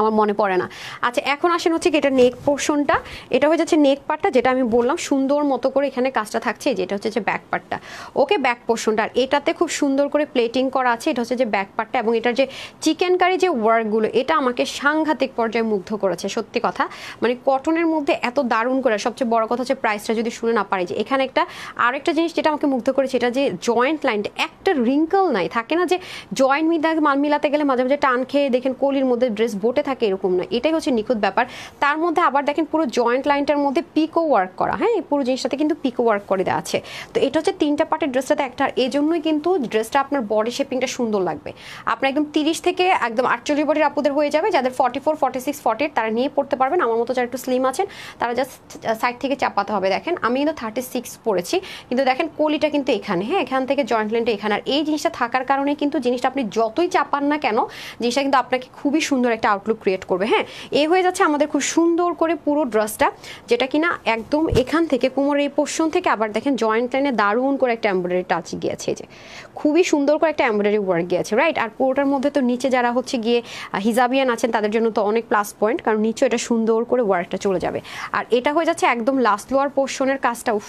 আমার মনে পড়ে না। আচ্ছা এখন আসেন হচ্ছে কি এটা নেক পোর্শনটা, এটা হয়ে যাচ্ছে নেক পার্টটা, যেটা আমি বললাম সুন্দর মতো করে এখানে কাজটা থাকছে, যেটা হচ্ছে যে ব্যাক পার্টটা, ওকে ব্যাক পোর্শনটা। আর এটাতে খুব সুন্দর করে প্লেটিং করা আছে, এটা হচ্ছে যে ব্যাক পার্টটা, এবং এটার যে চিকেন কারি যে ওয়ার্কগুলো, এটা আমাকে সাংঘাতিক পর্যায়ে মুগ্ধ করেছে সত্যি কথা। মানে কটনের মধ্যে এত দারুণ করে, সবচেয়ে বড় কথা হচ্ছে প্রাইসটা যদি শুনে না পারি, যে এখানে একটা আরেকটা জিনিস যেটা আমাকে মুগ্ধ করেছে, এটা যে জয়েন্ট লাইনটা একটা রিঙ্কল নাই, থাকে না যে জয়েন্ট মাল মিলাতে গেলে মাঝে মাঝে টান খেয়ে দেখেন কলির মধ্যে ড্রেস বোটে থাকে, এরকম না, এটাই হচ্ছে নিখুঁত ব্যাপার। তার মধ্যে আবার দেখেন পুরো জয়েন্ট লাইনটার মধ্যে পিকো ওয়ার্ক করা, হ্যাঁ পুরো জিনিসটাতে কিন্তু পিকো ওয়ার্ক করে দেওয়া আছে। তো এটা হচ্ছে তিনটা পার্টের ড্রেসটাতে একটা, এই জন্যই কিন্তু ড্রেসটা আপনার বডি শেপিংটা সুন্দর লাগবে। আপনার একদম 30 থেকে একদম 48 বডির আপুদের হয়ে যাবে, যাদের 44, 46, 48 তারা নিয়ে পড়তে পারবেন। আমার মতো যারা একটু স্লিম আছেন তারা জাস্ট সাইড থেকে চাপাতে হবে। দেখেন আমি কিন্তু 36 পড়েছি, কিন্তু দেখেন কলিটা কিন্তু এখানে, হ্যাঁ এখান থেকে জয়েন্ট লাইনটা এখানে, আর এই জিনিসটা থাকার কারণে কিন্তু জিনিসটা আপনি যতই চাপান না কেন, জিনিসটা কিন্তু আপনাকে খুবই সুন্দর একটা আউটলুক ক্রিয়েট করবে। হ্যাঁ এই হয়ে যাচ্ছে আমাদের খুব সুন্দর করে পুরো ড্রেসটা, যেটা কিনা একদম এখান থেকে কোমরের এই পোর্শন থেকে আবার দেখেন জয়েন্ট লাইনে দারুণ করে একটা এমব্রয়ডারি টাচ গিয়েছে, যে খুবই সুন্দর করে একটা এমব্রয়ডারি ওয়ার্ক গিয়েছে, রাইট? আর পুরোটার মধ্যে তো নিচে যারা হচ্ছে গিয়ে হিজাবিয়ান আছেন তাদের জন্য তো অনেক প্লাস পয়েন্ট, কারণ নিচে এটা সুন্দর করে ওয়ার্কটা চলে যাবে। আর এটা হয়ে যাচ্ছে একদম লাস্ট লোয়ার পোর্শনের কাজটা, উফ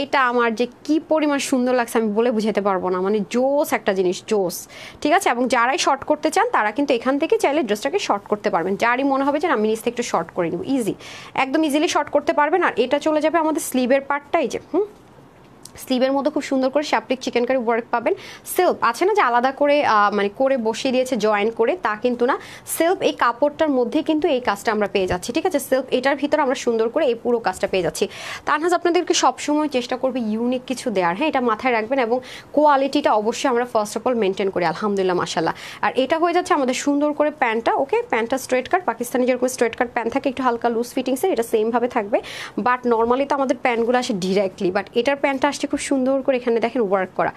এটা আমার যে কি পরিমাণ সুন্দর লাগছে আমি বলে বুঝাতে পারবো না, মানে জোস একটা জিনিস, জোস, ঠিক আছে? এবং যারাই শর্ট করতে চান তারা কিন্তু এখান থেকে চাইলে ড্রেসটাকে শর্ট করতে পারবেন, যারই মনে হবে যে আমি নিচ থেকে একটু শর্ট করে নিব, ইজি একদম ইজিলি শর্ট করতে পারবেন। আর এটা চলে যাবে আমাদের স্লিভের পার্টটাই, যে স্লিভের মধ্যে খুব সুন্দর করে শ্যাপলিক চিকেন কারি ওয়ার্ক পাবেন। সেলফ আছে না যে আলাদা করে মানে করে বসিয়ে দিয়েছে জয়েন করে, তা কিন্তু না, সেলফ এই কাপড়টার মধ্যে কিন্তু এই কাজটা আমরা পেয়ে যাচ্ছি, ঠিক আছে? সেলফ এটার ভিতরে আমরা সুন্দর করে এই পুরো কাজটা পেয়ে যাচ্ছি। তানহাজ আপনাদেরকে সবসময় চেষ্টা করবে ইউনিক কিছু দেওয়ার, হ্যাঁ এটা মাথায় রাখবেন, এবং কোয়ালিটিটা অবশ্যই আমরা ফার্স্ট অফ অল মেনটেন করি, আলহামদুলিল্লাহ মাশাল্লাহ। আর এটা হয়ে যাচ্ছে আমাদের সুন্দর করে প্যান্টটা, ওকে প্যান্টটা স্ট্রেট কাট, পাকিস্তানি যেরকম স্ট্রেট কাট প্যান্ট থাকে একটু হালকা লুজ ফিটিংসের, এটা সেমভাবে থাকবে, বাট নর্মালি তো আমাদের প্যান্টগুলো আসে ডিরেক্টলি, বাট এটার প্যান্টটা আসছে পাশে খুব সুন্দর করে এখানে দেখেন ওয়ার্ক করা,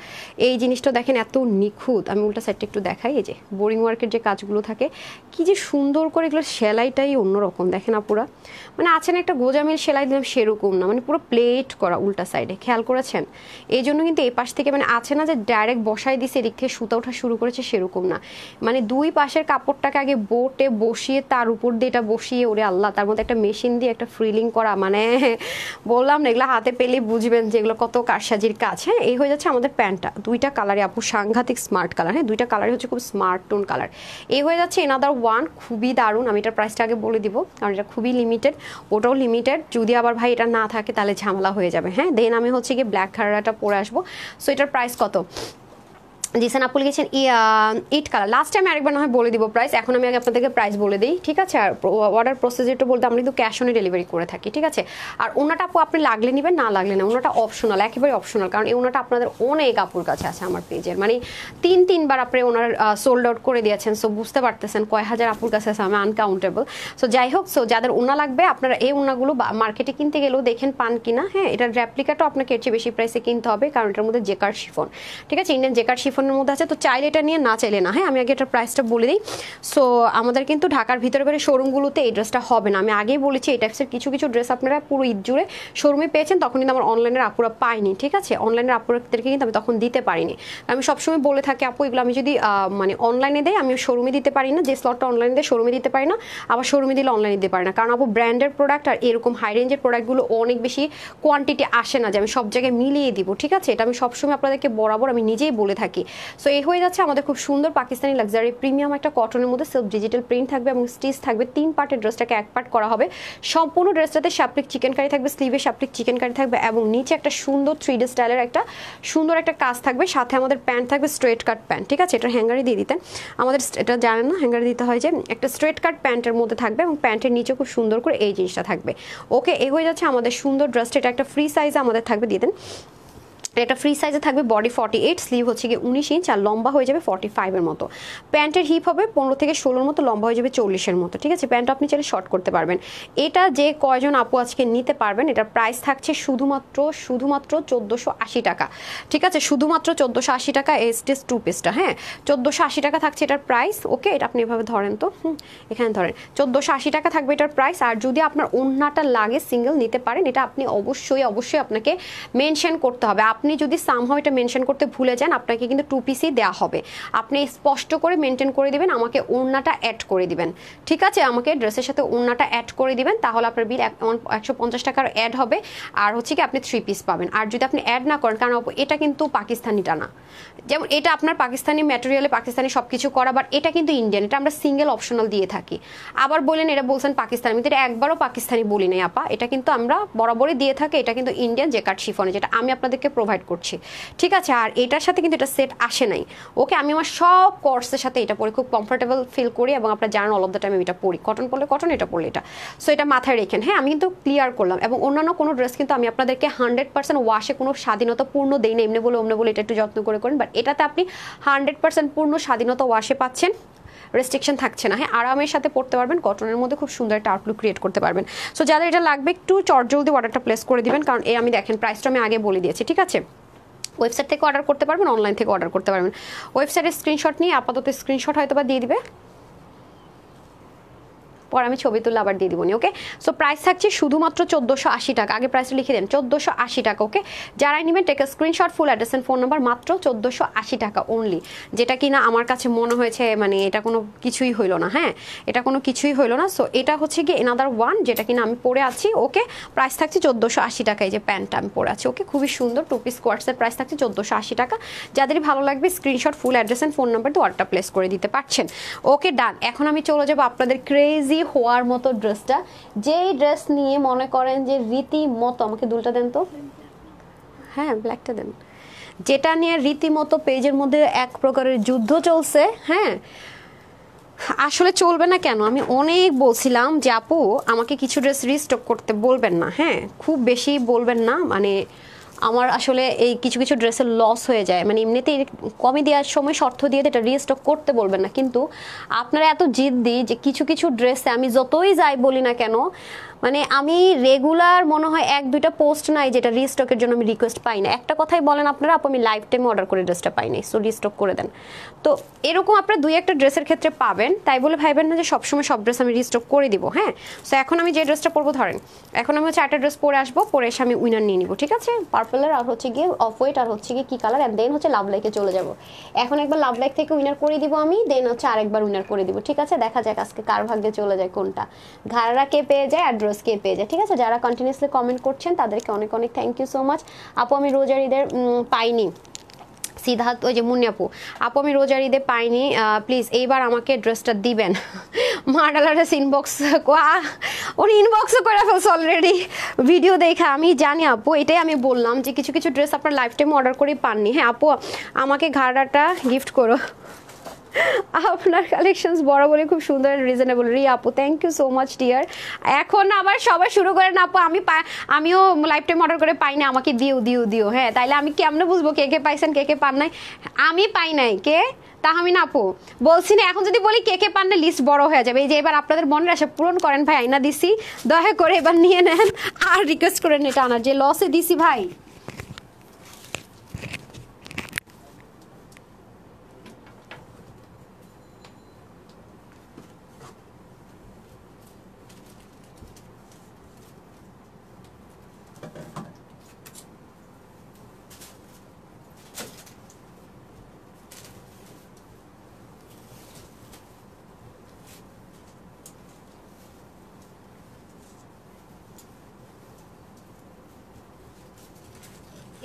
এই জিনিসটা দেখেন এত নিখুঁত। আমি উল্টা সাইডটা একটু দেখাই, এই যে বোরিং ওয়ার্কের যে কাজগুলো থাকে কি যে সুন্দর করে, এগুলো সেলাইটাই অন্যরকম দেখেন আপুরা, মানে আছে না একটা গোজামিল সেলাই দিলাম সেরকম না, মানে পুরো প্লেট করা উল্টা সাইডে, খেয়াল করেছেন? এই জন্য কিন্তু এই পাশ থেকে মানে আছে না যে ডাইরেক্ট বসাই দিছে এদিক থেকে সুতা ওঠা শুরু করেছে, সেরকম না, মানে দুই পাশের কাপড়টাকে আগে বোটে বসিয়ে তার উপর দিয়ে এটা বসিয়ে, ওরে আল্লাহ, তার মধ্যে একটা মেশিন দিয়ে একটা ফ্রিলিং করা, মানে বললাম না এগুলো হাতে পেলেই বুঝবেন যে এগুলো কত কারসাজির কাজ। হ্যাঁ, এই হয়ে যাচ্ছে আমাদের প্যান্টটা, দুইটা কালারে আপু সাংঘাতিক স্মার্ট কালার, হ্যাঁ দুইটা কালারই হচ্ছে খুব স্মার্ট টোন কালার। এই হয়ে যাচ্ছে এনাদার ওয়ান, খুবই দারুণ। আমি এটার প্রাইসটা আগে বলে দিব কারণ এটা খুবই লিমিটেড, ওটাও লিমিটেড, যদি আবার ভাই এটা না থাকে তাহলে ঝামেলা হয়ে যাবে। হ্যাঁ, দেন আমি হচ্ছে কি ব্ল্যাক কালারটা পরে আসবো। সো এটার প্রাইস কত? জিসান আপু লিখেছেন ইট কালার, লাস্ট টাইম আরেকবার না হয় বলে দিব প্রাইস, এখন আমি আগে আপনাদেরকে প্রাইস বলে দিই, ঠিক আছে? আর অর্ডার প্রসেসরটা বলতে আমরা কিন্তু ক্যাশ অনে ডেলিভারি করে থাকি, ঠিক আছে? আর ওনাটা আপু আপনি লাগলে নেবেন, না লাগলে না, ওনাটা অপশনাল, একেবারে অপশনাল, কারণ এই ওনাটা আপনাদের অনেক আপুর কাছে আছে আমার পেজের, মানে তিনবার আপনি ওনার সোল্ড আউট করে দিয়েছেন। সো বুঝতে পারতেছেন কয় হাজার আপুর কাছে আছে, আমি আনকাউন্টেবল। সো যাই হোক, সো যাদের ওনা লাগবে আপনারা এই ওনাগুলো মার্কেটে কিনতে গেলেও দেখেন পান কিনা। হ্যাঁ, এটার রেপ্লিকাটাও আপনাকে এর চেয়ে বেশি প্রাইসে কিনতে হবে, কারণ এটার মধ্যে জেকার শিফন, ঠিক আছে? ইন্ডিয়ান জেকার শিফনের মধ্যে আছে, তো চাইলে এটা নিয়ে, না চাইলে না। হ্যাঁ, আমি আগে এটার প্রাইসটা বলে দিই। সো আমাদের কিন্তু ঢাকার ভিতরে করে শোরুমগুলোতে এই ড্রেসটা হবে না, আমি আগেই বলেছি এই টাইপসের কিছু কিছু ড্রেস আপনারা পুরো ঈদ জুড়ে শোরুমে পেয়েছেন, তখন কিন্তু আমার অনলাইনের আপুরা পাইনি, ঠিক আছে? অনলাইনের আপুদেরকে কিন্তু আমি তখন দিতে পারিনি। আমি সবসময় বলে থাকি আপু এগুলো আমি যদি মানে অনলাইনে দেয়, আমি শোরুমে দিতে পারি না, যে স্লটটা অনলাইনে দেয় শোরুমে দিতে পারি না, আবার শোরুমে দিলে অনলাইনে দিতে পারি না, কারণ আপু ব্র্যান্ডের প্রোডাক্ট আর এরকম হাই রেঞ্জের প্রোডাক্টগুলো অনেক বেশি কোয়ান্টিটি আসে না যে আমি সব জায়গায় মিলিয়ে দিব, ঠিক আছে? এটা আমি সবসময় আপনাদেরকে বরাবর আমি নিজেই বলে থাকি। সো এই হয়ে যাচ্ছে আমাদের খুব সুন্দর পাকিস্তানি লাক্সারি প্রিমিয়াম একটা কটনের মধ্যে সেলফ ডিজিটাল প্রিন্ট থাকবে এবং স্টিচ থাকবে, 3 পার্টের ড্রেসটাকে 1 পার্ট করা হবে। সম্পূর্ণ ড্রেসটাতে শাপলিক চিকেন কারি থাকবে, স্লিভে শাপলিক চিকেন কারি থাকবে এবং নিচে একটা সুন্দর 3D স্টাইলের একটা সুন্দর একটা কাজ থাকবে, সাথে আমাদের প্যান্ট থাকবে স্ট্রেট কাট প্যান্ট, ঠিক আছে? এটা হ্যাঙ্গারে দিয়ে দিতেন আমাদের, এটা জানেন না হ্যাঙ্গারে দিতে হয়, যে একটা স্ট্রেট কাট প্যান্টের মধ্যে থাকবে এবং প্যান্টের নিচে খুব সুন্দর করে এই জিনিসটা থাকবে। ওকে, এই হয়ে যাচ্ছে আমাদের সুন্দর ড্রেসটা, এটা একটা ফ্রি সাইজে আমাদের থাকবে, দিয়ে দেন। এটা ফ্রি সাইজে থাকবে, বডি 48, স্লিভ হচ্ছে গিয়ে 19 ইঞ্চ আর লম্বা হয়ে যাবে 45 এর মতো। প্যান্টের হিপ হবে 15 থেকে 16 মতো, লম্বা হয়ে যাবে 40 এর মতো, ঠিক আছে? প্যান্ট আপনি চাইলে শর্ট করতে পারবেন। এটা যে কয়জন আপু আজকে নিতে পারবেন, এটার প্রাইস থাকছে শুধুমাত্র 1480 টাকা, ঠিক আছে? শুধুমাত্র 1480 টাকা, এসটিএস 2 পিসটা, হ্যাঁ 1480 টাকা থাকছে এটার প্রাইস। ওকে, এটা আপনি এভাবে ধরেন তো, এখানে ধরেন 1480 টাকা থাকবে এটার প্রাইস। আর যদি আপনার ওড়নাটা লাগে সিঙ্গেল নিতে পারেন, এটা আপনি অবশ্যই আপনাকে মেনশন করতে হবে। আপনি যদি সামহাও এটা মেনশন করতে ভুলে যান, আপনাকে কিন্তু 2 পিসই দেওয়া হবে। আপনি স্পষ্ট করে মেনটেন করে দিবেন, আমাকে ওড়নাটা অ্যাড করে দিবেন, ঠিক আছে? আমাকে ড্রেসের সাথে ওড়নাটা অ্যাড করে দিবেন, তাহলে আপনার বিল 150 টাকার অ্যাড হবে, আর হচ্ছে কি আপনি 3 পিস পাবেন। আর যদি আপনি অ্যাড না করেন, কারণ এটা কিন্তু পাকিস্তানিটা না, যেমন এটা আপনার পাকিস্তানি ম্যাটেরিয়ালে পাকিস্তানি সব কিছু করা, বাট এটা কিন্তু ইন্ডিয়ান, এটা আমরা সিঙ্গেল অপশনাল দিয়ে থাকি। আবার বলেন এটা বলছেন পাকিস্তানি, কিন্তু এটা একবারও পাকিস্তানি বলি নাই আপা, এটা কিন্তু আমরা বরাবরই দিয়ে থাকি, এটা কিন্তু ইন্ডিয়ান জেকার্ড শিফনে, যেটা আমি আপনাদেরকে প্রোভাইড করছি, ঠিক আছে? আর এটার সাথে কিন্তু এটা সেট আসে নাই। ওকে, আমি আমার সব কোর্সের সাথে এটা পরে খুব কমফোর্টেবল ফিল করি, এবং আপনারা জানেন অল অফ দ্য টাইম আমি এটা পরি, কটন পরলে কটন, এটা পরলে এটা। সো এটা মাথায় রেখেন, হ্যাঁ আমি কিন্তু ক্লিয়ার করলাম। এবং অন্যান্য কোনো ড্রেস কিন্তু আমি আপনাদেরকে 100% ওয়াশে কোনো স্বাধীনতা পূর্ণ দেই না, এমনি বলে অমনি বলে এটা একটু যত্ন করে করেন, বাট এটাতে আপনি 100% পূর্ণ স্বাধীনতা ওয়াশে পাচ্ছেন, রেস্ট্রিকশন থাকছে না। হ্যাঁ, আরামের সাথে পড়তে পারবেন, কটনের মধ্যে খুব সুন্দর একটা আউটলুক ক্রিয়েট করতে পারবেন। সো যাদের এটা লাগবে একটু চটজলদি অর্ডারটা প্লেস করে দিবেন, কারণ আমি দেখেন প্রাইসটা আমি আগে বলে দিয়েছি, ঠিক আছে? ওয়েবসাইট থেকে অর্ডার করতে পারবেন, অনলাইন থেকে অর্ডার করতে পারবেন। ওয়েবসাইটের স্ক্রিনশট নিয়ে আপাতত স্ক্রিনশট হয়তো বা দিয়ে দিবে, পরে আমি ছবি তুলে আবার দিয়ে দিবনি। ওকে, সো প্রাইস থাকছে শুধুমাত্র 1480 টাকা, আগে প্রাইসটা লিখে দেন 1480 টাকা। ওকে, যারাই নেবেন take screenshot, full address and phone number, মাত্র 1480 টাকা অনলি, যেটা কিনা আমার কাছে মনে হয়েছে মানে এটা কোনো কিছুই হইলো না। হ্যাঁ, এটা কোনো কিছুই হইলো না। সো এটা হচ্ছে গিয়ে এনাদার ওয়ান, যেটা কিনা আমি পরে আছি। ওকে, প্রাইস থাকছে 1480 টাকা, এই যে প্যান্টটা আমি পরে আছি। ওকে, খুবই সুন্দর 2 পিস কোয়ার্টসের প্রাইস থাকছে 1480 টাকা। যাদেরই ভালো লাগবে screenshot, full address and phone number দিয়ে অর্ডারটা প্লেস করে দিতে পারছেন। ওকে, ডান। এখন আমি চলে যাবো আপনাদের ক্রেজি হওয়ার মতো ড্রেসটা, যেই ড্রেস নিয়ে মনে করেন যে রীতিমতো, আমাকে দুলটা দেন তো, হ্যাঁ ব্ল্যাকটা দেন, যেটা নিয়ে রীতিমতো পেজের মধ্যে এক প্রকারের যুদ্ধ চলছে। হ্যাঁ, আসলে চলবে না কেন, আমি অনেক বলছিলাম যে আপু আমাকে কিছু ড্রেস রিস্টক করতে বলবেন না, হ্যাঁ খুব বেশি বলবেন না, মানে আমার আসলে এই কিছু কিছু ড্রেসের লস হয়ে যায়, মানে এমনিতেই কমে দেওয়ার সময় শর্ত দিয়ে এটা রিস্টক করতে বলবেন না, কিন্তু আপনারা এত জিদ্দি যে কিছু কিছু ড্রেসে আমি যতই যাই বলি না কেন, মানে আমি রেগুলার মনে হয় 1-2টা পোস্ট নাই যেটা রিস্টকের জন্য আমি রিকোয়েস্ট পাই না। একটা কথাই বলেন আপনারা, আপু আমি লাইফ টাইমে অর্ডার করে ড্রেসটা পাই নাই, সো রিস্টক করে দেন। তো এরকম আপনারা 2-1টা ড্রেসের ক্ষেত্রে পাবেন, তাই বলে ভাইবেন না যে সবসময় সব ড্রেস আমি রিস্টক করে দিব। হ্যাঁ, সো এখন আমি যে ড্রেসটা পরবো, ধরেন এখন আমি হচ্ছে একটা ড্রেস পরে আসবো, পরে এসে আমি উইনার নিয়ে নিবো, ঠিক আছে? পার্পলের আর হচ্ছে গিয়ে অফ হোয়াইট আর হচ্ছে গিয়ে কি কালার, অ্যান্ড দেন হচ্ছে লাভ লাইকে চলে যাব। এখন একবার লাভ লাইক থেকে উইনার করে দিব আমি, দেন হচ্ছে আরেকবার উইনার করে দিব, ঠিক আছে? দেখা যাক আজকে কার ভাগ্যে চলে যায় কোনটা, ঘাড়া কে পেয়ে যায় আর ড্রেস কে পেয়ে যায়, ঠিক আছে? যারা কন্টিনিউসলি কমেন্ট করছেন তাদেরকে অনেক অনেক থ্যাংক ইউ সো মাচ। আপু আমি রোজার ঈদের পাইনি, সিদ্ধার্থ ওই যে মুন্নি আপু, আপু আমি রোজার ঈদে পাইনি, প্লিজ এইবার আমাকে ড্রেসটা দিবেন। মার্ডালারেস ইনবক্স, ওর ইনবক্সও করে ফেলছে অলরেডি ভিডিও দেখে। আমি জানি আপু, এটাই আমি বললাম যে কিছু কিছু ড্রেস আপনার লাইফ টাইম অর্ডার করেই পাননি। হ্যাঁ আপু, আমাকে ঘাড়াটা গিফট করো। আপনার কালেকশনস বরাবরই খুব সুন্দর এন্ড রিজনেবল। রি আপু thank you so much dear. এখন আবার সবাই শুরু করেন আপু আমিও লাইফ টাইম অর্ডার করে পাই না, আমাকে দিও দিও দিও। হ্যাঁ, তাইলে আমি কেমনে বুঝবো কে কে পাইছেন কে কে পান নাই? আমি পাই নাই, কে? তাহমিনা আপু বলছি না, এখন যদি বলি কে কে পান না লিস্ট বড় হয়ে যাবে। এই যে এবার আপনাদের মনের আশা পূরণ করেন ভাই, আইনা দিছি, দয়া করে এবার নিয়ে নেন আর রিকোয়েস্ট করেন এটা আনার, যে লসে দিছি ভাই।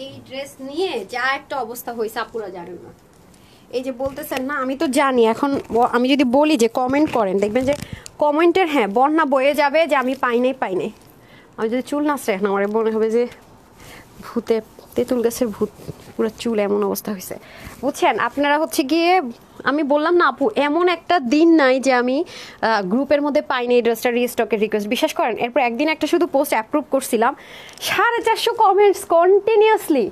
এই ড্রেস নিয়ে যা একটা অবস্থা হয়েছে আপুরা জানেন না। এই যে বলতেছেন না, আমি তো জানি। এখন আমি যদি বলি যে কমেন্ট করেন, দেখবেন যে কমেন্টের হ্যাঁ বন্যা বয়ে যাবে যে আমি পাই নাই পাই নাই। আমি যদি চুল নাচড়ে এখন আমার মনে হবে যে ভূতে, তেঁতুল গাছের ভূত, পুরো চুল এমন অবস্থা হয়েছে, বুঝছেন? আপনারা হচ্ছে গিয়ে, আমি বললাম না আপু, এমন একটা দিন নাই যে আমি গ্রুপের মধ্যে পাইনি এই ড্রেসটা রিস্টকের রিকোয়েস্ট, বিশ্বাস করেন। এরপর একদিন একটা শুধু পোস্ট অ্যাপ্রুভ করছিলাম, 450 কমেন্টস কন্টিনিউয়াসলি,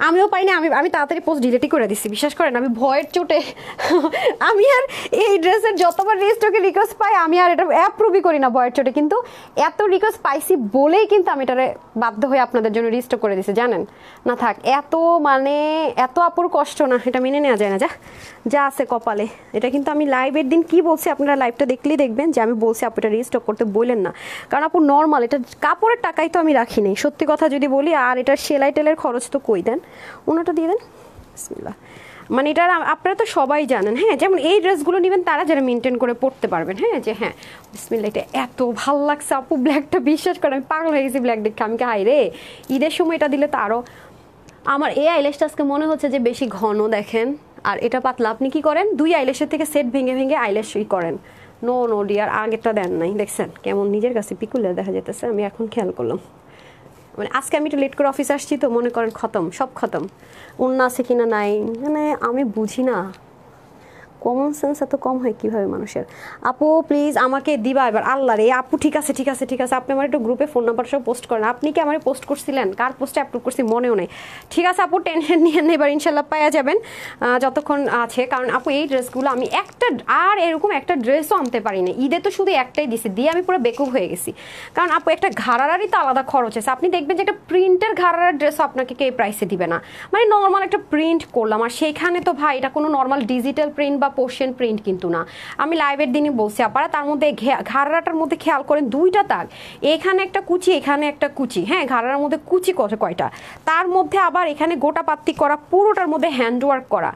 আমিও পাইনি। আমি তাড়াতাড়ি পোস্ট ডিলিটই করে দিচ্ছি, বিশ্বাস করেন। আমি ভয়ের চোটে আমি আর এই ড্রেসের যতবার রিস্টকের রিকোয়েস্ট পাই আমি আর এটা অ্যাপ্রুভই করি না ভয়ের চোটে। কিন্তু এত রিকোয়েস্ট পাইছি বলেই কিন্তু আমি এটারে বাধ্য হয়ে আপনাদের জন্য রিস্টক করে দিছি, জানেন না? থাক, এত মানে এত আপুর কষ্ট না, এটা মেনে নেওয়া যায় না। যা আছে কপালে। এটা কিন্তু আমি লাইভের দিন কি বলছি, আপনারা লাইভটা দেখলেই দেখবেন যে আমি বলছি আপু এটা রিস্টক করতে বললেন না, কারণ আপু নর্মাল এটা কাপড়ের টাকাই তো আমি রাখি নাই, সত্যি কথা যদি বলি। আর এটার সেলাই টেলের খরচ তো কই দেন, ওনাটা দিয়ে দেন বিসমিল্লাহ। মানে এটা আপনারা তো সবাই জানেন। হ্যাঁ, যেমন এই ড্রেসগুলো নেবেন তারা যারা মেনটেন করে পড়তে পারবেন। হ্যাঁ, যে হ্যাঁ বিসমিল্লাহ, এটা এত ভাল লাগছে আপু, ব্ল্যাকটা বিশ্বাস করেন আমি পাগল হয়ে গেছি ব্ল্যাক দেখে। আমি কি হাই রে, ঈদের সময় এটা দিলে তো আরও। আমার এই আইল্যাশটা আজকে মনে হচ্ছে যে বেশি ঘন, দেখেন, আর এটা পাতলা। আপনি কি করেন, 2 আইল্যাশের থেকে সেট ভেঙে ভেঙে আইল্যাশই করেন। নো নো ডিয়ার, আগেরটা দেন নাই, দেখছেন কেমন নিজের কাছে পিকুলিয়ার দেখা যেতেছে। আমি এখন খেয়াল করলাম, মানে আজকে আমি একটু লেট করে অফিস আসছি তো, মনে করেন খতম, সব খতম। অন্য আছে কিনা নাই, মানে আমি বুঝি না, কমন সেন্স এত কম হয় কীভাবে মানুষের। আপু প্লিজ আমাকে দিবা এবার, আল্লাহ রে আপু। ঠিক আছে ঠিক আছে ঠিক আছে, আপনি আমার একটু গ্রুপে ফোন নাম্বার সব পোস্ট করেন। আপনি কি আমার পোস্ট করছিলেন, কার পোস্টে অ্যাপ্রুভ করছি মনেও নেই। ঠিক আছে আপু, টেনশন নিয়ে এবার ইনশাল্লাহ পাওয়া যাবেন যতক্ষণ আছে। কারণ আপু এই ড্রেসগুলো আমি আর এরকম একটা ড্রেসও আনতে পারি না। ঈদে তো শুধু একটাই দিছি, দিয়ে আমি পুরো বেকুব হয়ে গেছি। কারণ আপু একটা ঘাড়ারারই তো আলাদা খরচ আছে। আপনি দেখবেন যে একটা প্রিন্টের ঘাড়ারার ড্রেসও আপনাকে কে প্রাইসে দিবে না। মানে নর্মাল একটা প্রিন্ট করলাম, আর সেইখানে তো ভাই এটা কোনো নর্মাল ডিজিটাল প্রিন্ট বা পোর্শন প্রিন্ট কিন্তু না। আমি লাইভের দিনই বলছি আপনারা, তার মধ্যে ঘাড়াটার মধ্যে খেয়াল করেন 2টা তাক, এখানে একটা কুচি এখানে একটা কুচি। হ্যাঁ, ঘাড়ার মধ্যে কুচি কয়টা, তার মধ্যে আবার এখানে গোটা পাত্তি করা, পুরোটার মধ্যে হ্যান্ডওয়ার্ক করা,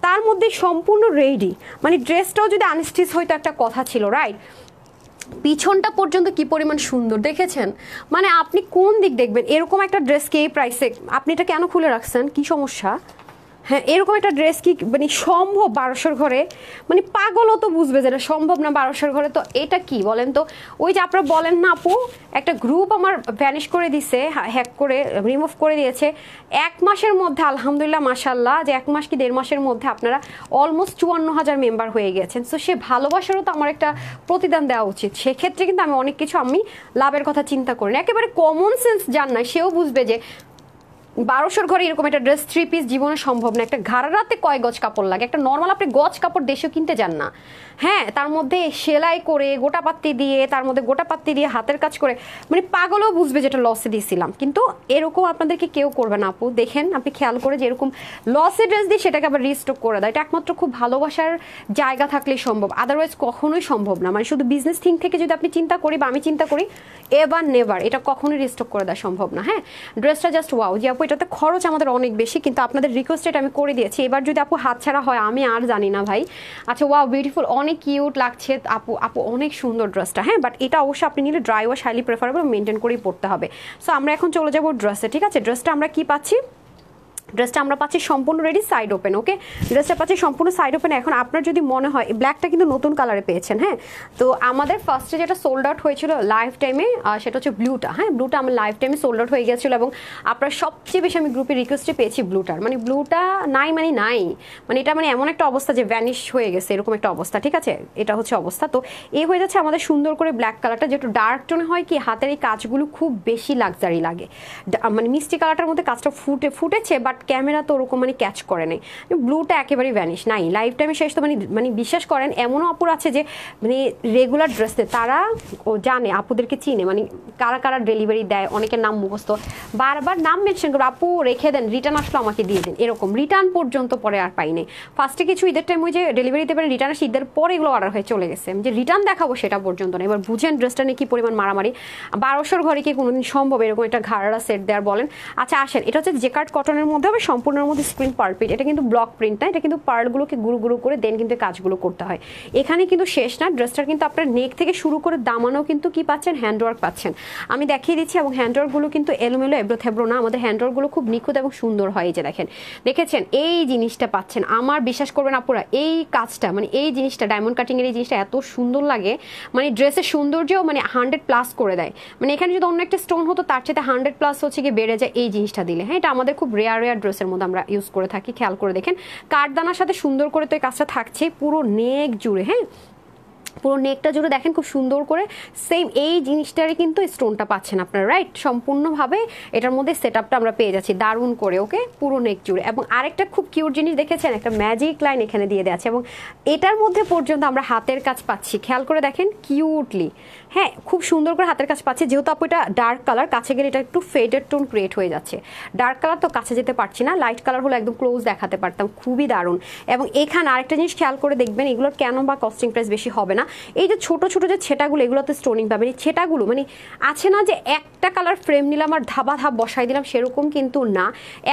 তার মধ্যে সম্পূর্ণ রেডি। মানে ড্রেসটাও যদি আনস্টিচ হয়তো একটা কথা ছিল, রাইট? পিছনটা পর্যন্ত কি পরিমাণ সুন্দর দেখেছেন। মানে আপনি কোন দিক দেখবেন, এরকম একটা ড্রেসকে এই প্রাইসে আপনি এটা কেন খুলে রাখছেন, কি সমস্যা? হ্যাঁ, এরকম একটা ড্রেস কি মানে সম্ভব 1200 ঘরে? মানে পাগলও তো বুঝবে যেটা সম্ভব না 1200 ঘরে। তো এটা কি বলেন তো? ওই যে আপনারা বলেন না আপু, একটা গ্রুপ আমার ভ্যানিশ করে দিছে, হ্যাক করে রিমুভ করে দিয়েছে 1 মাসের মধ্যে। আলহামদুলিল্লাহ মাশাল্লাহ, যে 1 মাস কি 1.5 মাসের মধ্যে আপনারা অলমোস্ট 54,000 মেম্বার হয়ে গেছেন। সো সে ভালোবাসারও তো আমার একটা প্রতিদান দেওয়া উচিত। সেক্ষেত্রে কিন্তু আমি অনেক কিছু, আমি লাভের কথা চিন্তা করি না। একেবারে কমন সেন্স যার নাই সেও বুঝবে যে 1200 ঘরে এরকম একটা ড্রেস 3 পিস জীবনে সম্ভব না। একটা ঘাড়াতে কয় গজ কাপড় লাগে, একটা নর্মাল আপনি গজ কাপড় দেশেও কিনতে যান না, হ্যাঁ, তার মধ্যে সেলাই করে গোটা পাত্তি দিয়ে, তার মধ্যে গোটা পাত্তি দিয়ে হাতের কাজ করে, মানে পাগলও বুঝবে যেটা লসে দিয়েছিলাম। কিন্তু এরকম আপনাদেরকে কেউ করবে না আপু, দেখেন আপনি খেয়াল করে যে এরকম লসে ড্রেস দিয়ে সেটাকে আবার রিস্টক করে দেয়। এটা একমাত্র খুব ভালোবাসার জায়গা থাকলেই সম্ভব, আদারওয়াইজ কখনোই সম্ভব না। মানে শুধু বিজনেস থিং থেকে যদি আপনি চিন্তা করি বা আমি চিন্তা করি, এবার নেভার এটা কখনোই রিস্টক করে দেওয়া সম্ভব না। হ্যাঁ, ড্রেসটা জাস্ট ওয়াও যে আপু, এটাতে খরচ আমাদের অনেক বেশি, কিন্তু আপনাদের রিকোয়েস্টেড আমি করে দিয়েছি। এবার যদি আপু হাতছাড়া হয় আমি আর জানি না ভাই। আচ্ছা, ওয়াও বিউটিফুল, অনেক কিউট লাগছে আপু, আপু অনেক সুন্দর ড্রেসটা। হ্যাঁ, বাট এটা অবশ্যই আপনি নিলে dry wash highly preferable, maintain করেই পড়তে হবে। সো আমরা এখন চলে যাবো ড্রেসে, ঠিক আছে? ড্রেসটা আমরা কি পাচ্ছি? ড্রেসটা আমরা পাচ্ছি সম্পূর্ণ রেডি, সাইড ওপেন। ওকে, ড্রেসটা পাচ্ছি সম্পূর্ণ সাইড ওপেন। এখন আপনার যদি মনে হয় ব্ল্যাকটা কিন্তু নতুন কালারে পেয়েছেন, হ্যাঁ, তো আমাদের ফার্স্টে যেটা সোল্ড আউট হয়েছিল লাইফ টাইমে সেটা হচ্ছে ব্লুটা। হ্যাঁ, ব্লুটা আমার লাইফ টাইমে সোল্ড আউট হয়ে গেছিলো এবং আপনার সবচেয়ে বেশি আমি গ্রুপে রিকোয়েস্টে পেয়েছি ব্লুটার। মানে ব্লুটা নাই, মানে নাই, মানে এটা মানে এমন একটা অবস্থা যে ভ্যানিশ হয়ে গেছে, এরকম একটা অবস্থা, ঠিক আছে? এটা হচ্ছে অবস্থা। তো এই হয়ে যাচ্ছে আমাদের সুন্দর করে ব্ল্যাক কালারটা, যেটা ডার্ক টোনে হয় কি হাতের এই কাজগুলো খুব বেশি লাক্সারি লাগে, মানে মিষ্টি কালারটার মধ্যে কাজটা ফুটেছে, বাট ক্যামেরা তো ওরকম মানে ক্যাচ করে নাই। ব্লুটা একেবারেই ভ্যানিশ নাই, লাইফ টাইমে শেষ। তো মানে মানে বিশ্বাস করেন এমনও আপুর আছে যে মানে রেগুলার ড্রেসে তারা ও জানে, আপুদেরকে চিনে, মানে কারা কারা ডেলিভারি দেয়, অনেকের নাম মুখস্থ, বারবার নাম মেনশন করবে, আপু রেখে দেন, রিটার্ন আসলো আমাকে দিয়ে দিন, এরকম রিটার্ন পর্যন্ত পরে আর পাইনি। ফার্স্টে কিছু ঈদের টাইম ওই যে ডেলিভারি দিতে পারে, রিটার্ন আসে, ঈদের পরে এগুলো অর্ডার হয়ে চলে গেছে, যে রিটার্ন দেখাবো সেটা পর্যন্ত না। এবার বুঝেন ড্রেসটা নিয়ে কি পরিমাণ মারামারি। 1200 ঘরে কি কোনোদিন সম্ভব এরকম একটা ঘাড়া সেট দেওয়ার বলেন? আচ্ছা আসেন, এটা হচ্ছে জেকার্ড কটনের মধ্যে হবে, সম্পূর্ণের মধ্যে স্ক্রিন পার্ল প্রিন্ট। এটা কিন্তু ব্লক প্রিন্ট না, এটা কিন্তু পার্লগুলোকে গুরু গুরু করে দেন কিন্তু কাজগুলো করতে হয়। এখানে কিন্তু শেষ না, ড্রেসটার কিন্তু আপনার নেক থেকে শুরু করে দামানও কিন্তু কি পাচ্ছেন, হ্যান্ডওয়ার্ক পাচ্ছেন। আমি দেখিয়ে দিচ্ছি, এবং হ্যান্ডওয়ার্কগুলো কিন্তু এলোমেলো এবড়ো থেবড়ো না, আমাদের হ্যান্ডওয়ার্কগুলো খুব নিখুঁত এবং সুন্দর হয়। এই যে দেখেন, দেখেছেন এই জিনিসটা পাচ্ছেন। আমার বিশ্বাস করবেন আপুরা, এই কাজটা মানে এই জিনিসটা ডায়মন্ড কাটিং এর এই জিনিসটা এত সুন্দর লাগে, মানে ড্রেসের সৌন্দর্যও মানে 100+ করে দেয়। মানে এখানে যদি অন্য একটা স্টোন হতো তার চাইতে 100+ হচ্ছে গিয়ে বেড়ে যায় এই জিনিসটা দিলে। হ্যাঁ, এটা আমাদের খুব রেয়ার ড্রেসের মধ্যে আমরা ইউজ করে থাকি। খেয়াল করে দেখেন, কাঠদানার সাথে সুন্দর করে তো এই কাজটা থাকছে পুরো নেক জুড়ে। হ্যাঁ, পুরো নেকটা জুড়ে দেখেন খুব সুন্দর করে সেম এই জিনিসটারই কিন্তু স্টোনটা পাচ্ছেন আপনারা, রাইট? সম্পূর্ণভাবে এটার মধ্যে সেটআপটা আমরা পেয়ে যাচ্ছি দারুণ করে। ওকে, পুরো নেক জুড়ে। এবং আরেকটা খুব কিউট জিনিস দেখেছেন, একটা ম্যাজিক লাইন এখানে দিয়ে দেওয়া আছে, এবং এটার মধ্যে পর্যন্ত আমরা হাতের কাজ পাচ্ছি। খেয়াল করে দেখেন কিউটলি, হ্যাঁ, খুব সুন্দর করে হাতের কাজ পাচ্ছি। যেহেতু আপু এটা ডার্ক কালার, কাছে গেলে এটা একটু ফেডেড টোন ক্রিয়েট হয়ে যাচ্ছে। ডার্ক কালার তো কাছে যেতে পারছি না, লাইট কালার হলে একদম ক্লোজ দেখাতে পারতাম, খুবই দারুণ। এবং এখানে আরেকটা জিনিস খেয়াল করে দেখবেন, এগুলোর কেন বা কস্টিং প্রাইস বেশি হবে না, এই যে ছোট ছোট যে ছেটাগুলো, এগুলোতে স্টোনিং পাবেন। এই ছেটাগুলো মানে আছে না যে একটা কালার ফ্রেম নিলাম আর ধাবা ধাপ বসাই দিলাম, সেরকম কিন্তু না।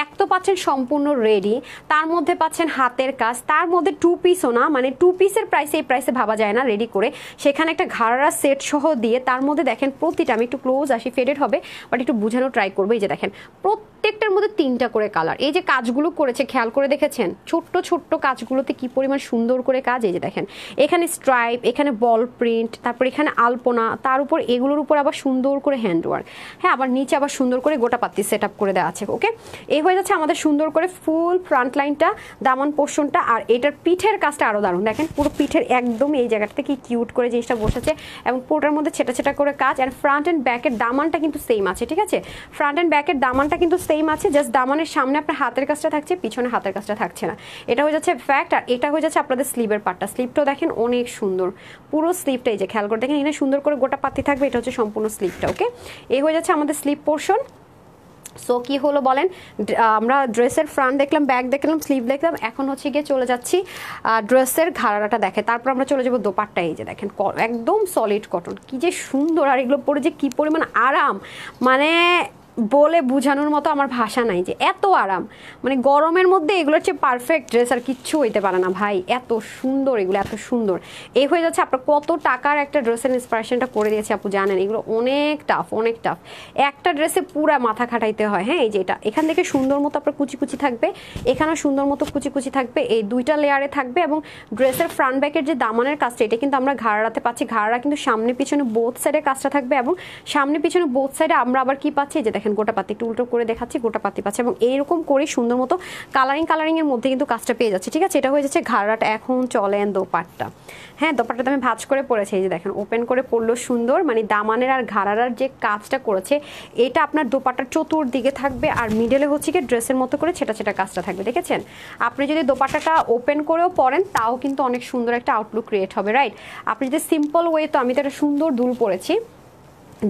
এক তো পাচ্ছেন সম্পূর্ণ রেডি, তার মধ্যে পাচ্ছেন হাতের কাজ, তার মধ্যে 2 পিসও না, মানে 2 পিসের প্রাইসে এই প্রাইসে ভাবা যায় না রেডি করে। সেখানে একটা ঘাড়া সেট সহ দিয়ে তার মধ্যে দেখেন প্রতিটা, আমি একটু ক্লোজ আসি, ফেডেড হবে বাট একটু বোঝানো ট্রাই করবো। এই যে দেখেন প্রত্যেকটার মধ্যে 3টা করে কালার। এই যে কাজগুলো করেছে খেয়াল করে দেখেছেন, ছোট্ট ছোট্ট কাজগুলোতে কি পরিমাণ সুন্দর করে কাজ। এই যে দেখেন এখানে স্ট্রাইপ, এখানে বল প্রিন্ট, তারপর এখানে আলপনা, তার উপর এগুলোর উপর আবার সুন্দর করে হ্যান্ডওয়ার্ক। হ্যাঁ, আবার নিচে আবার সুন্দর করে গোটা পাত্তি সেট আপ করে দেওয়া আছে। ওকে, এই হয়ে যাচ্ছে আমাদের সুন্দর করে ফুল ফ্রন্ট লাইনটা, দামান পোর্শনটা। আর এটার পিঠের কাজটা আরো দারুণ, দেখেন পুরো পিঠের একদম এই জায়গাটাতে কি কিউট করে জিনিসটা বসেছে, এবং পুরোটার মধ্যে ছেটা ছেটা করে কাজ। আর ফ্রন্ট অ্যান্ড ব্যাকের দামানটা কিন্তু সেম আছে, ঠিক আছে? ফ্রন্ট অ্যান্ড ব্যাকের দামানটা কিন্তু সেম আছে, জাস্ট দামানের সামনে আপনার হাতের কাজটা থাকছে, পিছনে হাতের কাজটা থাকছে না। এটা হয়ে যাচ্ছে ফ্যাক্ট। আর এটা হয়ে যাচ্ছে আপনাদের স্লিভের পার্টটা, স্লিভটাও দেখেন অনেক সুন্দর, পুরো স্লিভটা এই যে খেয়াল করে দেখেন এখানে সুন্দর করে গোটা পাতি থাকবে। এটা হচ্ছে সম্পূর্ণ স্লিভটা। ওকে, এই হয়ে যাচ্ছে আমাদের স্লিভ পোর্শন। সো কি হলো বলেন, আমরা ড্রেসের ফ্রন্ট দেখলাম, ব্যাক দেখলাম, স্লিভ দেখলাম, এখন হচ্ছে গিয়ে চলে যাচ্ছি ড্রেসের ঘাড়াটা দেখে, তারপর আমরা চলে যাবো দোপাট্টা। এই যে দেখেন একদম সলিড কটন, কি যে সুন্দর, আর এগুলো পরে যে কি পরিমাণ আরাম, মানে বলে বোঝানোর মতো আমার ভাষা নাই যে এত আরাম। মানে গরমের মধ্যে এগুলোর চেয়ে পারফেক্ট ড্রেস আর কিচ্ছু হইতে পারে না ভাই, এত সুন্দর এগুলো, এত সুন্দর। এই হয়ে যাচ্ছে আপনার কত টাকার একটা ড্রেসের ইন্সপিরেশনটা করে দিয়েছে আপু, জানেন এগুলো অনেক টাফ, অনেক টাফ। একটা ড্রেসে পুরা মাথা খাটাইতে হয়। হ্যাঁ, এই যে এটা এখান থেকে সুন্দর মতো আপনার কুচি কুচি থাকবে, এখানেও সুন্দর মতো কুচি কুচি থাকবে, এই 2টা লেয়ারে থাকবে। এবং ড্রেসের ফ্রন্ট ব্যাকের যে দামানের কাজটা, এটা কিন্তু আমরা ঘাড়াতে পাচ্ছি, ঘাড়া কিন্তু সামনে পিছনে বোথ সাইডে কাজটা থাকবে, এবং সামনে পিছনে বোথ সাইডে আমরা আবার কি পাচ্ছি, যে দেখেন গোটা পাতি, একটু উল্টো করে দেখাচ্ছি, গোটা পাতি পাচ্ছে এবং এইরকম করে সুন্দর মতো কালারিং এর মধ্যে কিন্তু কাজটা পেয়ে যাচ্ছে, ঠিক আছে। এটা হয়ে যাচ্ছে ঘাড়াটা। এখন চলেন দোপাট্টা। হ্যাঁ, দোপাট্টাটা আমি ভাঁজ করে পরেছি, এই যে দেখেন ওপেন করে পরলো সুন্দর, মানে দামানের আর ঘাড়ার যে কাজটা করেছে এটা আপনার দোপাট্টার চতুর্দিকে থাকবে আর মিডলে হচ্ছে কি ড্রেসের মতো করে ছেটা ছেটা কাজটা থাকবে, দেখেছেন। আপনি যদি দোপাট্টাটা ওপেন করেও পরেন তাও কিন্তু অনেক সুন্দর একটা আউটলুক ক্রিয়েট হবে, রাইট। আপনি যদি সিম্পল ওয়ে, তো আমি তো একটা সুন্দর দুল পরেছি,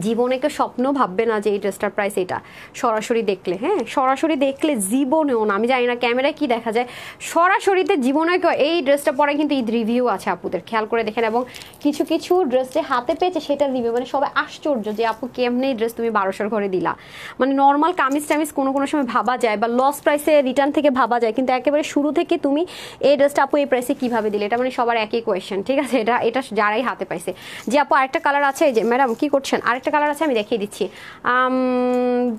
জীবনে কেউ স্বপ্ন ভাববে না যে এই ড্রেসটার প্রাইস এটা, সরাসরি দেখলে। হ্যাঁ, সরাসরি দেখলে জীবনেও না, আমি জানি না ক্যামেরায় কি দেখা যায়, সরাসরিতে জীবনে কেউ এই ড্রেসটা পরে কিন্তু ঈদ রিভিউ আছে আপুদের, খেয়াল করে দেখেন। এবং কিছু কিছু ড্রেস যে হাতে পেয়েছে সেটা রিভিউ, মানে সবাই আশ্চর্য যে আপু কেমনে এই ড্রেস তুমি 1200 ঘরে দিলা। মানে নর্মাল কামিজ টামিজ কোনো কোনো সময় ভাবা যায় বা লস প্রাইসে রিটার্ন থেকে ভাবা যায়, কিন্তু একেবারে শুরু থেকে তুমি এই ড্রেসটা আপু এই প্রাইসে কিভাবে দিলে, এটা মানে সবার একই কোয়েশ্চেন, ঠিক আছে। এটা যারাই হাতে পাইছে। যে আপু আরেকটা কালার আছে, এই যে ম্যাডাম কি করছেন, আরেকটা কালার আছে আমি দেখিয়ে দিচ্ছি।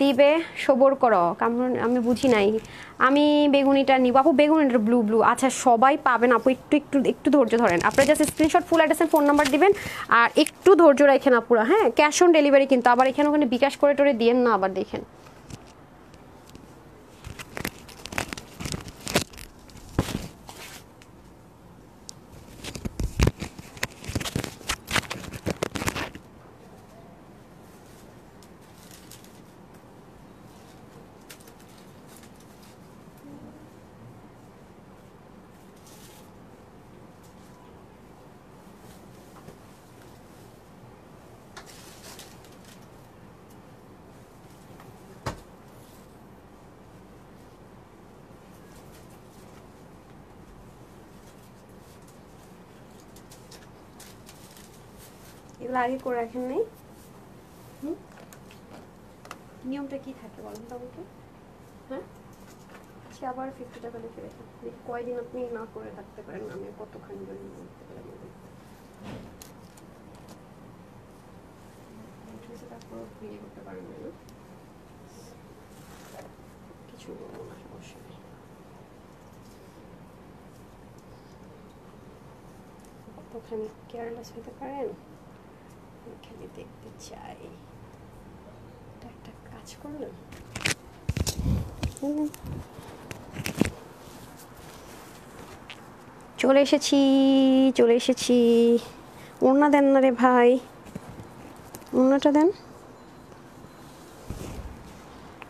দিবে সবর করো, কারণ আমি বুঝি নাই, আমি বেগুনিটা নিব আপু, বেগুনিটা ব্লু। আচ্ছা সবাই পাবেন আপু, একটু ধৈর্য ধরেন। আপনারা just screenshot, full address, phone number দিবেন আর একটু ধৈর্য রাখেন আপুরা। হ্যাঁ, ক্যাশ অন ডেলিভারি কিন্তু, আবার এখানে ওখানে বিকাশ করে টোরে দিয়েন না আবার, দেখেন। এগুলো আগে করে রাখেন নাই? নিয়মটা কি থাকে বলেন তো আমাকে। হ্যাঁ, আচ্ছা আবার 50 টাকা লিখে রেখেন, দেখি কয়দিন আপনি না করে থাকতে পারেন, আমি কতখানি করতে পারি। তারপর বিয়ে করতে পারেন না, কিছু বলবো না, সমস্যা নেই। কতখানি কেয়ারলেস হতে পারেন খালি দেখতে চাই। একটা কাজ করলেন, চলে এসেছি। ওড়না দেন না রে ভাই, ওড়নাটা দেন।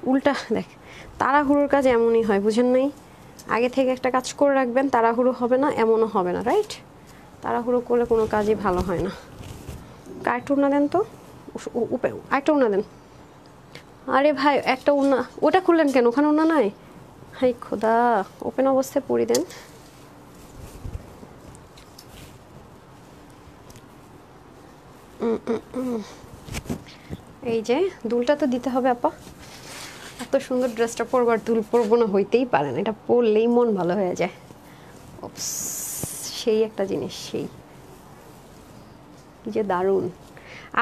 উল্টা দেখ, তাড়াহুড়োর কাজ এমনই হয়, বুঝেন নাই? আগে থেকে একটা কাজ করে রাখবেন, তাড়াহুড়ো হবে না, এমনও হবে না, রাইট। তাড়াহুড়ো করলে কোনো কাজই ভালো হয় না। আরেকটা ওড়না দেন তো, আরেকটা ওড়না দেন। আরে ভাই একটা ওড়না, ওটা খুললেন কেন, ওখানে ওড়না নাই? হাই খোদা, ওপেন অবস্থায় পরি দেন। এই যে দুলটা তো দিতে হবে আপা, এত সুন্দর ড্রেসটা পরবার দুল পরবো না, হইতেই পারে না, এটা পরলেই মন ভালো হয়ে যায়। সেই একটা জিনিস, সেই কি যে দারুণ।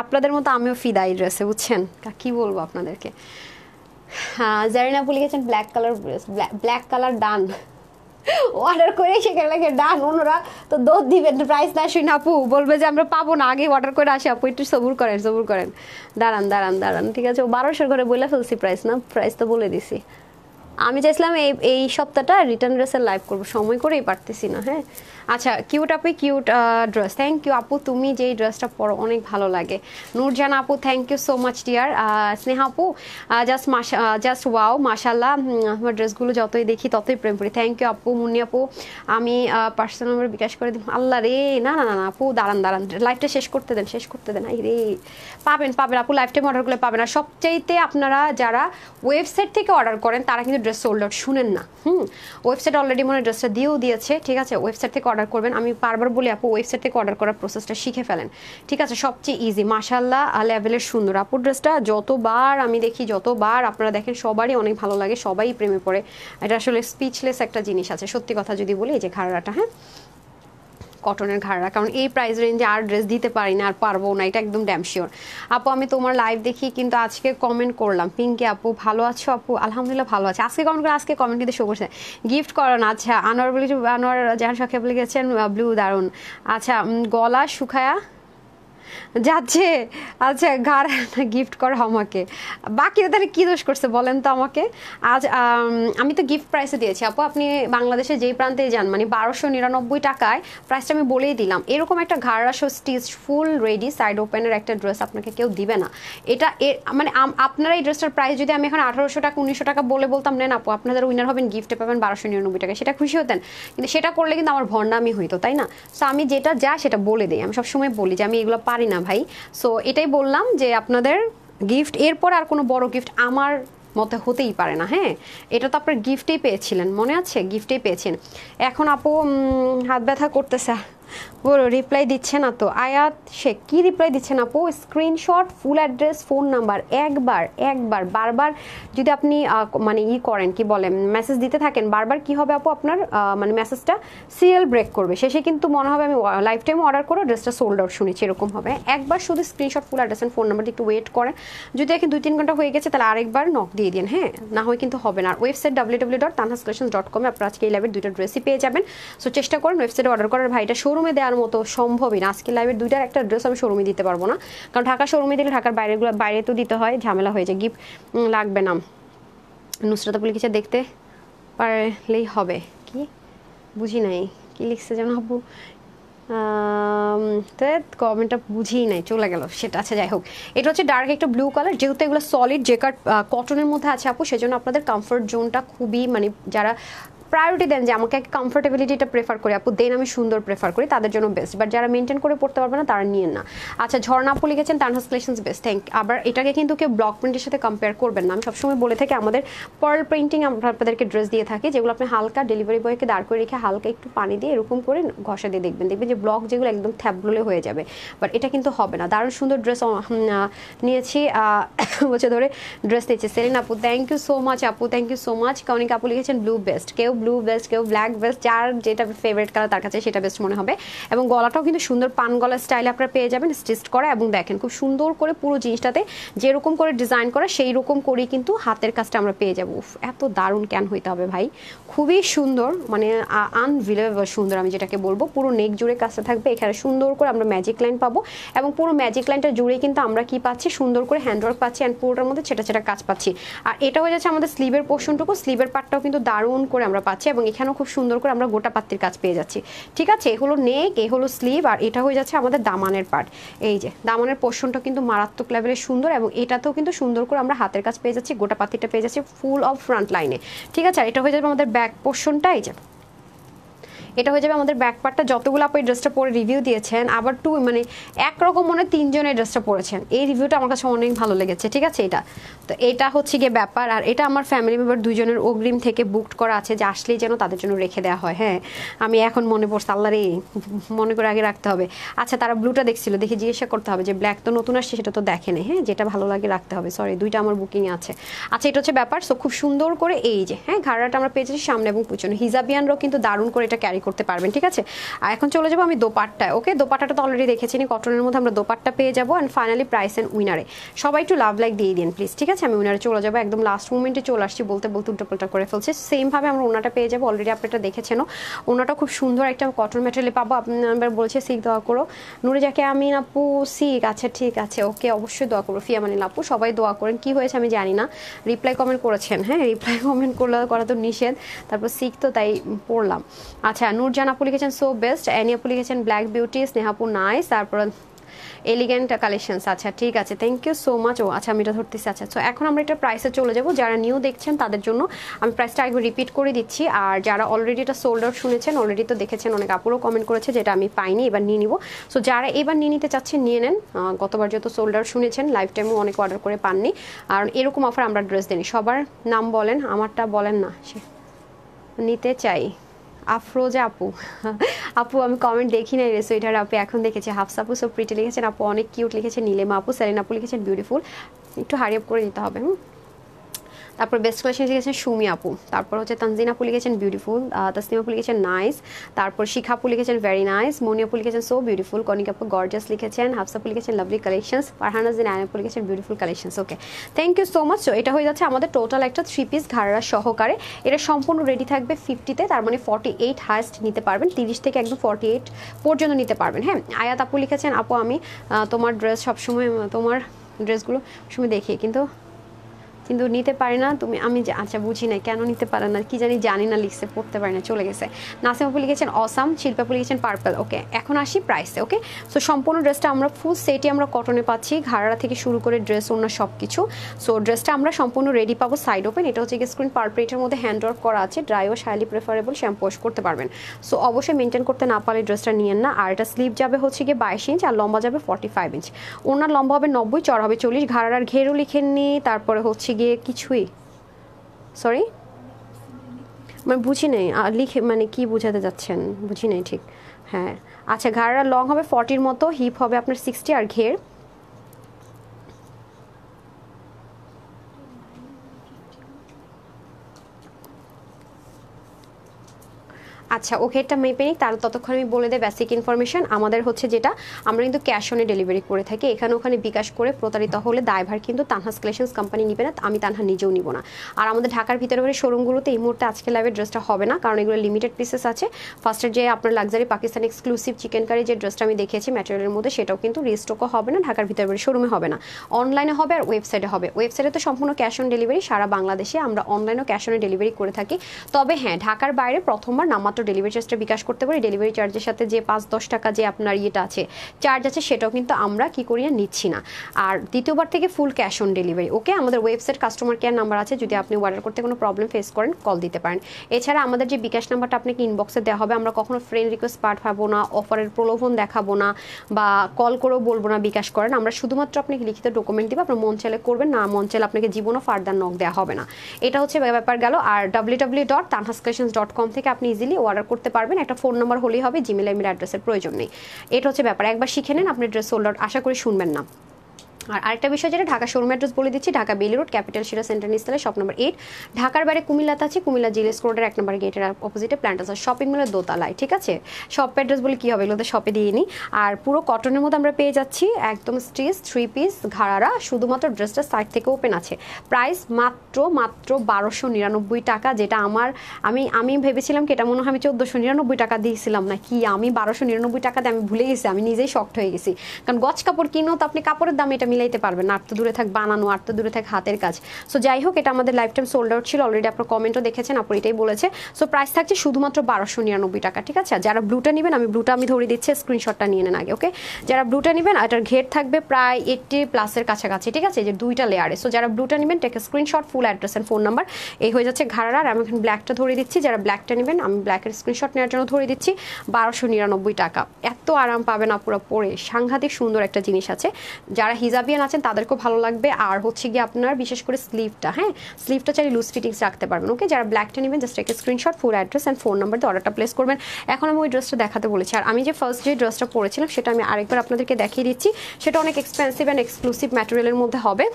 আপনাদের মতো আমিও ফিদা এই ড্রেসে, বুঝছেন, কি বলবো আপনাদেরকে। হ্যাঁ, জারিনা আপু লিখেছেন black colour dress, black colour done, order করে সেখানে লাগে ডান। ওনারা তো দোষ দিবেন, প্রাইস না শুনে আপু বলবে যে আমরা পাবো না, আগে অর্ডার করে আসি আপু, একটু সবুর করেন। দাঁড়ান, ঠিক আছে। ও 1200 ঘরে বলে ফেলছি প্রাইস, না প্রাইস তো বলে দিছি। আমি চাইছিলাম এই সপ্তাহটা রিটার্ন ড্রেসের লাইভ করবো, সময় করেই পারতেছি না। হ্যাঁ, আচ্ছা কিউট আপু, কিউট ড্রেস, থ্যাংক ইউ আপু, তুমি যেই ড্রেসটা পরো অনেক ভালো লাগে। নূরজান আপু thank you so much dear. Sneha আপু জাস্ট ওয়াও, মাশাল্লাহ, আমার ড্রেসগুলো যতই দেখি ততই প্রেম করি। থ্যাংক ইউ আপু। মুন্নি আপু আমি পার্সোনাল নাম্বার বিকাশ করে দিই। আল্লাহ রে, না আপু দাঁড়ান, লাইভটা শেষ করতে দেন। আই রে, পাবেন আপু, লাইফ টাইম অর্ডার করলে পাবেন। আর সবচাইতে আপনারা যারা ওয়েবসাইট থেকে অর্ডার করেন তারা কিন্তু ড্রেস সোল্ড আউট, শুনেন না। ওয়েবসাইট অলরেডি মনে ড্রেসটা দিয়েও দিয়েছে, ঠিক আছে। ওয়েবসাইট থেকে অর্ডার করবেন, আমি বারবার বলি আপু ওয়েবসাইট থেকে অর্ডার করার প্রসেসটা শিখে ফেলেন, ঠিক আছে। সবচেয়ে ইজি, মাশাল্লাহ লেভেলের সুন্দর আপু ড্রেসটা। যতবার আমি দেখি, যতবার আপনারা দেখেন, সবারই অনেক ভালো লাগে, সবাই প্রেমে পড়ে। এটা আসলে স্পিচলেস একটা জিনিস আছে, সত্যি কথা যদি বলি। এই যে ঘাড়াটা, হ্যাঁ কটনের ঘাড়া, কারণ এই প্রাইস রেঞ্জে আর ড্রেস দিতে পারি না, আর পারবো না, এটা একদম ড্যাম শিওর। আপু আমি তোমার লাইভ দেখি কিন্তু আজকে কমেন্ট করলাম। পিঙ্কি আপু ভালো আছো আপু? আলহামদুলিল্লাহ ভালো আছে। আজকে কমেন্ট করে, আজকে কমেন্ট কিন্তু শো করছে, গিফট করো না। আচ্ছা আনোয়ার জাহান সাকিব লিখেছেন ব্লু, দারুন। আচ্ছা গলা শুকায়া যাচ্ছে। আচ্ছা ঘাড় গিফট করো আমাকে, বাকিরা তাহলে কী দোষ করছে বলেন তো আমাকে। আজ আমি তো গিফট প্রাইসে দিয়েছি আপু, আপনি বাংলাদেশে যেই প্রান্তেই যান মানে 1299 টাকায় প্রাইসটা আমি বলেই দিলাম। এরকম একটা ঘাড়া show stitch full ready side ওপেনের একটা ড্রেস আপনাকে কেউ দিবে না। এটা মানে আপনারা এই ড্রেসটার প্রাইস যদি আমি এখন 1800 টাকা 1900 টাকা বলতাম নেন আপু আপনাদের উইনার হবেন, গিফটে পাবেন 1299 টাকা, সেটা খুশি হতেন? কিন্তু সেটা করলে কিন্তু আমার ভণ্ডামি হইতো, তাই না? সো আমি যেটা যা সেটা বলে দিই, আমি সবসময় বলি যে আমি এগুলো পারি না ভাই। সো এটাই বললাম যে আপনাদের গিফট এরপর আর কোনো বড় গিফট আমার মতে হতেই পারে না। হ্যাঁ, এটা তো আপনার গিফটেই পেয়েছিলেন, মনে আছে? গিফটেই পেয়েছেন। এখন আপু হাত ব্যথা করতেছে, বলো রিপ্লাই দিচ্ছে না তো। আয়াত শেখ কি রিপ্লাই দিচ্ছেন আপু? Screenshot, full address, phone number, একবার বারবার যদি আপনি মানে করেন কি বলে মেসেজ দিতে থাকেন বারবার, কি হবে আপু আপনার মানে মেসেজটা সিরিয়াল ব্রেক করবে, শেষে কিন্তু মনে হবে আমি লাইফ টাইম অর্ডার করে ড্রেসটা সোল্ড আউট শুনেছি, এরকম হবে। একবার শুধু screenshot, full address and phone number একটু ওয়েট করেন, যদি এখন 2-3 ঘন্টা হয়ে গেছে তাহলে আরেকবার নক দিয়ে দিন। হ্যাঁ, না হয় কিন্তু হবে না। আর ওয়েবসাইট www.tanhascollections.com আপনারা আজকে এই লাইভের 2টা ড্রেসই পেয়ে যাবেন। সো চেষ্টা করেন ওয়েবসাইটে অর্ডার করার। ভাইটা শোরুমে দেওয়ার মতো সম্ভবই না, আজকে লাইভের 2টার একটা ড্রেস আমি শোরুমে দিতে পারবো না, কারণ ঢাকা শোরুমে দিলে ঢাকার বাইরে তো দিতে হয়, ঝামেলা হয়ে যায়, গিফট লাগবে না। নুসরাত আপু লিখেছে দেখতে পারলেই হবে, কি বুঝি নাই কি লিখছে যেন আপু, তো কমেন্টটা বুঝিই নাই, চলে গেল সেটা। আচ্ছা যাই হোক, এটা হচ্ছে ডার্ক একটা ব্লু কালার, যেহেতু এগুলো সলিড জেকার্ড কটনের মধ্যে আছে আপু, সেজন্য আপনাদের কমফোর্ট জোনটা খুবই মানে যারা প্রায়োরিটি দেন যে আমাকে কমফোর্টেবিলিটিটা প্রেফার করি আপু, দেন আমি সুন্দর প্রেফার করি, তাদের জন্য বেস্ট। বাট যারা মেনটেন করে পড়তে পারবে না তারা নিয়েন না। আচ্ছা ঝর্ণা আপু লিখেছেন তানহাস কালেকশনস বেস্ট, থ্যাংক। আবার এটাকে কিন্তু কেউ ব্লক প্রিন্টের সাথে কম্পেয়ার করবেন না, আমি সবসময় বলে থাকি আমাদের পার্ল প্রিন্টিং আমরা আপনাদেরকে ড্রেস দিয়ে থাকি, যেগুলো আপনি হালকা ডেলিভারি বয়কে দাঁড় করে রেখে হালকা একটু পানি দিয়ে এরকম করে ঘষা দিয়ে দেখবেন যে ব্লক যেগুলো একদম থ্যাবলে হয়ে যাবে, বাট এটা কিন্তু হবে না। দারুণ সুন্দর ড্রেস নিয়েছি, বছর ধরে ড্রেস নিয়েছি। সেলিন আপু থ্যাংক ইউ সো মাচ আপু, thank you so much. Konika আপু লিখেছেন ব্লু বেস্ট, কেউ ব্লু বেস্ট, কেউ ব্ল্যাক বেস্ট, যার যেটা ফেভারিট কালার তার কাছে সেটা বেস্ট মনে হবে। এবং গলাটাও কিন্তু সুন্দর পান গলা স্টাইলে আপনারা পেয়ে যাবেন স্টিচ করা, এবং দেখেন খুব সুন্দর করে পুরো জিনিসটাতে যেরকম করে ডিজাইন করা সেই রকম করেই কিন্তু হাতের কাজটা আমরা পেয়ে যাবো। এত দারুণ কেন হইতে হবে ভাই, খুবই সুন্দর, মানে আনবিলিভেবল সুন্দর আমি যেটাকে বলবো। পুরো নেক জুড়ে কাজটা থাকবে, এখানে সুন্দর করে আমরা ম্যাজিক লাইন পাবো, এবং পুরো ম্যাজিক লাইনটা জুড়ে কিন্তু আমরা কি পাচ্ছি, সুন্দর করে হ্যান্ডওয়ার্ক পাচ্ছি, অ্যান্ড পুরোটার মধ্যে ছেটা ছেটা কাজ পাচ্ছি। আর এটা হয়ে যাচ্ছে আমাদের স্লিভের পোর্শনটুকু, স্লিভের পার্টটাও কিন্তু দারুণ করে আমরা পাচ্ছি, এবং এখানেও খুব সুন্দর করে আমরা গোটা পাত্তির কাজ পেয়ে যাচ্ছি। ঠিক আছে, এ হলো নেক, এ হলো স্লিভ, আর এটা হয়ে যাচ্ছে আমাদের দামানের পার্ট। এই যে দামানের পোর্শনটা কিন্তু মারাত্মক লেভেলের সুন্দর, এবং এটাতেও কিন্তু সুন্দর করে আমরা হাতের কাজ পেয়ে যাচ্ছি, গোটা পাত্তিটা পেয়ে যাচ্ছি ফুল অফ ফ্রন্ট লাইনে। ঠিক আছে, আর এটা হয়ে যাবে আমাদের ব্যাক পোর্শনটা। এই যে এটা হয়ে যাবে আমাদের ব্যাক পার্টটা। যতগুলো আপনি ড্রেসটা পরে রিভিউ দিয়েছেন, আবার মানে একরকম মনে 3 জনের ড্রেসটা পরেছেন, এই রিভিউটা আমার কাছে অনেক ভালো লেগেছে। ঠিক আছে, এটা হচ্ছে গিয়ে ব্যাপার। আর এটা আমার ফ্যামিলি মেম্বার 2 জনের অগ্রিম থেকে বুকড করা আছে, যে আসলেই যেন তাদের জন্য রেখে দেওয়া হয়। হ্যাঁ, আমি এখন মনে পড়ছে, আল্লাহ রে, মনে করে আগে রাখতে হবে। আচ্ছা, তারা ব্লুটা দেখছিল, দেখে জিজ্ঞাসা করতে হবে যে ব্ল্যাক তো নতুন আসছে, সেটা তো দেখেনি। হ্যাঁ, যেটা ভালো লাগে রাখতে হবে। সরি, 2টা আমার বুকিংয়ে আছে। আচ্ছা, এটা হচ্ছে ব্যাপার। সো খুব সুন্দর করে এই যে হ্যাঁ ঘাড়াটা আমরা পেয়েছি সামনে এবং পিছনে, হিজাবিয়ানরাও কিন্তু দারুণ করে এটা ক্যারি করতে পারবেন। ঠিক আছে, আর এখন চলে যাবো আমি দোপাট্টায়। ওকে, দোপাট্টাটা তো অলরেডি দেখেছি, কটনের মধ্যে আমরা দোপাট্টা পেয়ে যাবো। অ্যান্ড ফাইনালি প্রাইস অ্যান্ড উইনারে সবাই একটু লাভ লাইক দিয়ে দিন প্লিজ। ঠিক আছে, আমি উইনারে চলে যাবো, একদম লাস্ট মোমেন্টে চলে আসছি, বলতে বলতে উল্টোপাল্টা করে ফেলছে। সেমভাবে আমরা ওনাটা পেয়ে যাবো, অলরেডি আপনারা দেখেছেন। ওনাটা খুব সুন্দর একটা কটন ম্যাটেরিয়ালে পাবো। আপনার বলছে সিক দোয়া করো, নুরে যাকে আমি আপু সিক। আচ্ছা ঠিক আছে, ওকে, অবশ্যই দোয়া করবো। ফিয়ামানিল আপু, সবাই দোয়া করেন। কি হয়েছে আমি জানি না, রিপ্লাই কমেন্ট করেছেন। হ্যাঁ, রিপ্লাই কমেন্ট করা তো নিষেধ, তারপর সিক তো তাই পড়লাম। আচ্ছা, নূরজান আপু লিখেছেন সো বেস্ট, অ্যানি আপু লিখেছেন ব্ল্যাক বিউটি, স্নেহাপু নাইস, তারপর এলিগেন্ট কালেকশনস। আচ্ছা ঠিক আছে, থ্যাংক ইউ সো মাচ। ও আচ্ছা, আমি এটা ধরতেছি। আচ্ছা, সো এখন আমরা এটা প্রাইসে চলে যাব। যারা নিউ দেখছেন তাদের জন্য আমি প্রাইসটা একবার রিপিট করে দিচ্ছি, আর যারা অলরেডি এটা সোল্ড আউট শুনেছেন, অলরেডি তো দেখেছেন, অনেক আপুরও কমেন্ট করেছে যেটা আমি পাইনি, এবার নিয়ে নিব। সো যারা এবার নিয়ে নিতে চাচ্ছেন নিয়ে নেন, গতবার যত সোল্ড আউট শুনেছেন, লাইফ টাইমও অনেক অর্ডার করে পাননি, আর এরকম অফার আমরা ড্রেস দিই। সবার নাম বলেন, আমারটা বলেন না, সে নিতে চাই। আফরোজা আপু, আপু আমি কমেন্ট দেখি নাই রে সুইটার আপু, এখন দেখেছি। হাফসা আপু সো প্রিটি লিখেছেন, আপু অনেক কিউট লিখেছেন। নীলিমা আপু, সেলিনা আপু লিখেছেন বিউটিফুল, একটু হারি আপ করে দিতে হবে। তারপর বেস্ট কালেকশন লিখেছেন সুমি আপু, তারপর হচ্ছে তানজিন আপু লিখেছেন বিউটিফুল, তাসনিম আপু লিখেছেন নাইস, তারপর শিখা আপু লিখেছেন ভেরি নাইস, মনি আপু লিখেছেন সো বিউটিফুল, কনিকা আপু গর্জাস লিখেছেন, হাফসা আপু লিখেছেন লাভলি কালেকশনস, ফারহানা জিন আপু লিখেছেন beautiful collections. Okay, thank you so much. So এটা হয়ে যাচ্ছে আমাদের টোটাল একটা 3 পিস ঘাড়া সহকারে। এটা সম্পূর্ণ রেডি থাকবে 50-তে, তার মানে 48 হাইস্ট নিতে পারবেন, 30 থেকে একদম 48 পর্যন্ত নিতে পারবেন। হ্যাঁ, আয়াত আপু লিখেছেন আপু আমি তোমার ড্রেস সবসময়, তোমার ড্রেসগুলো সময় দেখি কিন্তু কিন্তু নিতে পারি না তুমি, আমি আচ্ছা বুঝি না কেন নিতে পারে না, কি জানি না লিখছে, পড়তে পারি না, চলে গেছে। নাসিম আপু লিখেছেন অসাম, শিল্পা আপু লিখেছেন পার্পল। ওকে, এখন আসি প্রাইসে। ওকে, সো সম্পূর্ণ ড্রেসটা আমরা ফুল সেটই আমরা কটনে পাচ্ছি, ঘাড়া থেকে শুরু করে ড্রেস ওড়না সব কিছু। সো ড্রেসটা আমরা সম্পূর্ণ রেডি পাবো, সাইড ওপেন। এটা হচ্ছে স্ক্রিন পার্পল, এটার মধ্যে হ্যান্ড ওয়ার্ক করা আছে, ড্রাই ও হাইলি প্রেফারেবল, শ্যাম্পু ওয়াশ করতে পারবেন। সো অবশ্যই মেনটেন করতে না পারলে ড্রেসটা নিয়েন না। আর এটা স্লিভ যাবে হচ্ছে গিয়ে 22 ইঞ্চ আর লম্বা যাবে 45 ইঞ্চ, ওনার লম্বা হবে 90, চড়া হবে 40, ঘাড়ার ঘেরও লিখেননি, তারপরে হচ্ছে গিয়ে কিছুই, সরি মানে বুঝি নেই লিখে, মানে কি বোঝাতে যাচ্ছেন বুঝি নেই ঠিক। হ্যাঁ আচ্ছা, ঘাড়া লং হবে 40-র মতো, হিপ হবে আপনার 60 আর ঘের আচ্ছা ওকে, এটা মেপে নিই, তাহলে ততক্ষণ আমি বলে দেয় বেসিক ইনফরমেশন। আমাদের হচ্ছে যেটা, আমরা কিন্তু ক্যাশ অনে ডেলিভারি করে থাকি, এখানে ওখানে বিকাশ করে প্রতারিত হলে দায়ভার কিন্তু তানহাস কালেকশনস কোম্পানি নিবে না, আমি তানহা নিজেও নিব না। আর আমাদের ঢাকার ভিতরে শোরুমগুলোতে এই মুহূর্তে আজকে লাইভের ড্রেসটা হবে না, কারণ এগুলো লিমিটেড পিসেস আছে। ফার্স্টের যে আপনার luxury Pakistan exclusive chikankari যে ড্রেসটা আমি দেখেছি ম্যাটেরিয়ালের মধ্যে, সেটাও কিন্তু রিস্টকও হবে না, ঢাকার ভিতরে শোরুমে হবে না, অনলাইনে হবে আর ওয়েবসাইটে হবে। ওয়েবসাইটে তো সম্পূর্ণ ক্যাশ অন ডেলিভারি, সারা বাংলাদেশে আমরা অনলাইনেও ক্যাশ অনে ডেলিভারি করে থাকি। তবে হ্যাঁ, ঢাকার বাইরে প্রথমবার নামমাত্র ডেলিভারি চার্জটা বিকাশ করতে পারি, ডেলিভারি চার্জের সাথে যে 5-10 টাকা যে আপনার ইয়েটা আছে, চার্জ আছে, সেটাও কিন্তু আমরা কি করি না, নিচ্ছি না। আর দ্বিতীয়বার থেকে ফুল ক্যাশ অন ডেলিভারি। ওকে, আমাদের ওয়েবসাইট কাস্টমার কেয়ার নাম্বার আছে, যদি আপনি অর্ডার করতে কোনো প্রবলেম ফেস করেন কল দিতে পারেন। এছাড়া আমাদের যে বিকাশ নাম্বারটা আপনাকে ইনবক্সে দেওয়া হবে, আমরা কখনো ফ্রেন্ড রিকোয়েস্ট পাঠাবো না, অফারের প্রলোভন দেখাবো না, বা কল করেও বলবো না বিকাশ করেন। আমরা শুধুমাত্র আপনাকে লিখিত ডকুমেন্ট দিব, আপনার মন চাইলে করবেন, না মন চাইলে আপনাকে জীবনও ফার্দার নক দেওয়া হবে না। এটা হচ্ছে ব্যাপার গেল। আর www.tanhascollections.com থেকে আপনি ইজিলি অর্ডার করতে পারবেন, একটা ফোন নাম্বার হলেই হবে, জিমেল ইমেল অ্যাড্রেসের প্রয়োজন নেই। এটা হচ্ছে ব্যাপার, একবার শিখে নেন, আপনি ড্রেস সোল্ড আউট আশা করি শুনবেন না। আর আরেকটা বিষয় যেটা, ঢাকা শোরুম অ্যাড্রেস বলে দিচ্ছি, ঢাকা বেলি রোড, ক্যাপিটাল শিরা সেন্টার নিচতলা, শপ নম্বর 8। ঢাকার বাইরে কুমিল্লাতে আছে, কুমিল্লা জিএস রোডের 1 নম্বর গেটের অপোজিটে প্ল্যান্টাস শপিং মলের দোতলায়। ঠিক আছে, শপ অ্যাড্রেস বলে কি হবে, এগুলোতে শপে দিয়ে নিই। আর পুরো কটনের মধ্যে আমরা পেয়ে যাচ্ছি একদম স্টিচ 3 পিস ঘাড়ারা, শুধুমাত্র ড্রেসটা সাইড থেকে ওপেন আছে। প্রাইস মাত্র 1299 টাকা, যেটা আমি ভেবেছিলাম কি এটা মনে হয় আমি 1499 টাকা দিয়েছিলাম না কি, আমি 1299 টাকা দিয়ে আমি ভুলে গেছি, আমি নিজেই শকড হয়ে গেছি। কারণ গজ কাপড় কিনো তো আপনি কাপড়ের দাম এটা মিলাইতে পারবেন না, আর তো দূরে থাক বানানো, আর তো দূরে থাক হাতের কাজ। সো যাই হোক, এটা আমাদের লাইফ টাইম সোল্ড আউট ছিল, অলরেডি আপনার কমেন্টও দেখেছেন, আপু এটাই বলেছে। সো প্রাইস থাকছে শুধুমাত্র 1299 টাকা। ঠিক আছে, যারা ব্লুটা নেবেন, আমি ব্লুটা আমি ধরে দিচ্ছি, স্ক্রিনশটটা নিয়ে নেন আগে। ওকে, যারা ব্লুটা নেবেন, এটার ঘের থাকবে প্রায় 80+ কাছাকাছি। ঠিক আছে, যে 2টা লেয়ারে। সো যারা ব্লুটা নেবেন, take screenshot, full address and phone number. এই হয়ে যাচ্ছে ঘাড়ার। আর আমি এখন ব্ল্যাকটা ধরে দিচ্ছি, যারা ব্ল্যাকটা নেবেন, আমি ব্ল্যাকের স্ক্রিনশট নেওয়ার জন্য ধরে দিচ্ছি 1299 টাকা। এত আরাম পাবেন আপুরা পরে, সাংঘাতিক সুন্দর একটা জিনিস আছে। যারা হিজাবিয়ান আছেন তাদেরকেও ভালো লাগবে। আর হচ্ছে গিয়ে আপনার বিশেষ করে স্লিভটা, হ্যাঁ স্লিভটা চাইলে লুজ ফিটিংস রাখতে পারবেন। ওকে, যারা ব্ল্যাকটা নেবেন, জাস্ট একটা screenshot, full address and phone number দিয়ে অর্ডারটা প্লেস করবেন। এখন আমি ওই ড্রেসটা দেখাতে বলেছি। আর আমি যে ফার্স্ট যে ড্রেসটা পরেছিলাম, সেটা আমি আরেকবার আপনাদেরকে দেখিয়ে দিচ্ছি। সেটা অনেক এক্সপেন্সিভ অ্যান্ড এক্সক্লুসিভ ম্যাটেরিয়ালের মধ্যে হবে,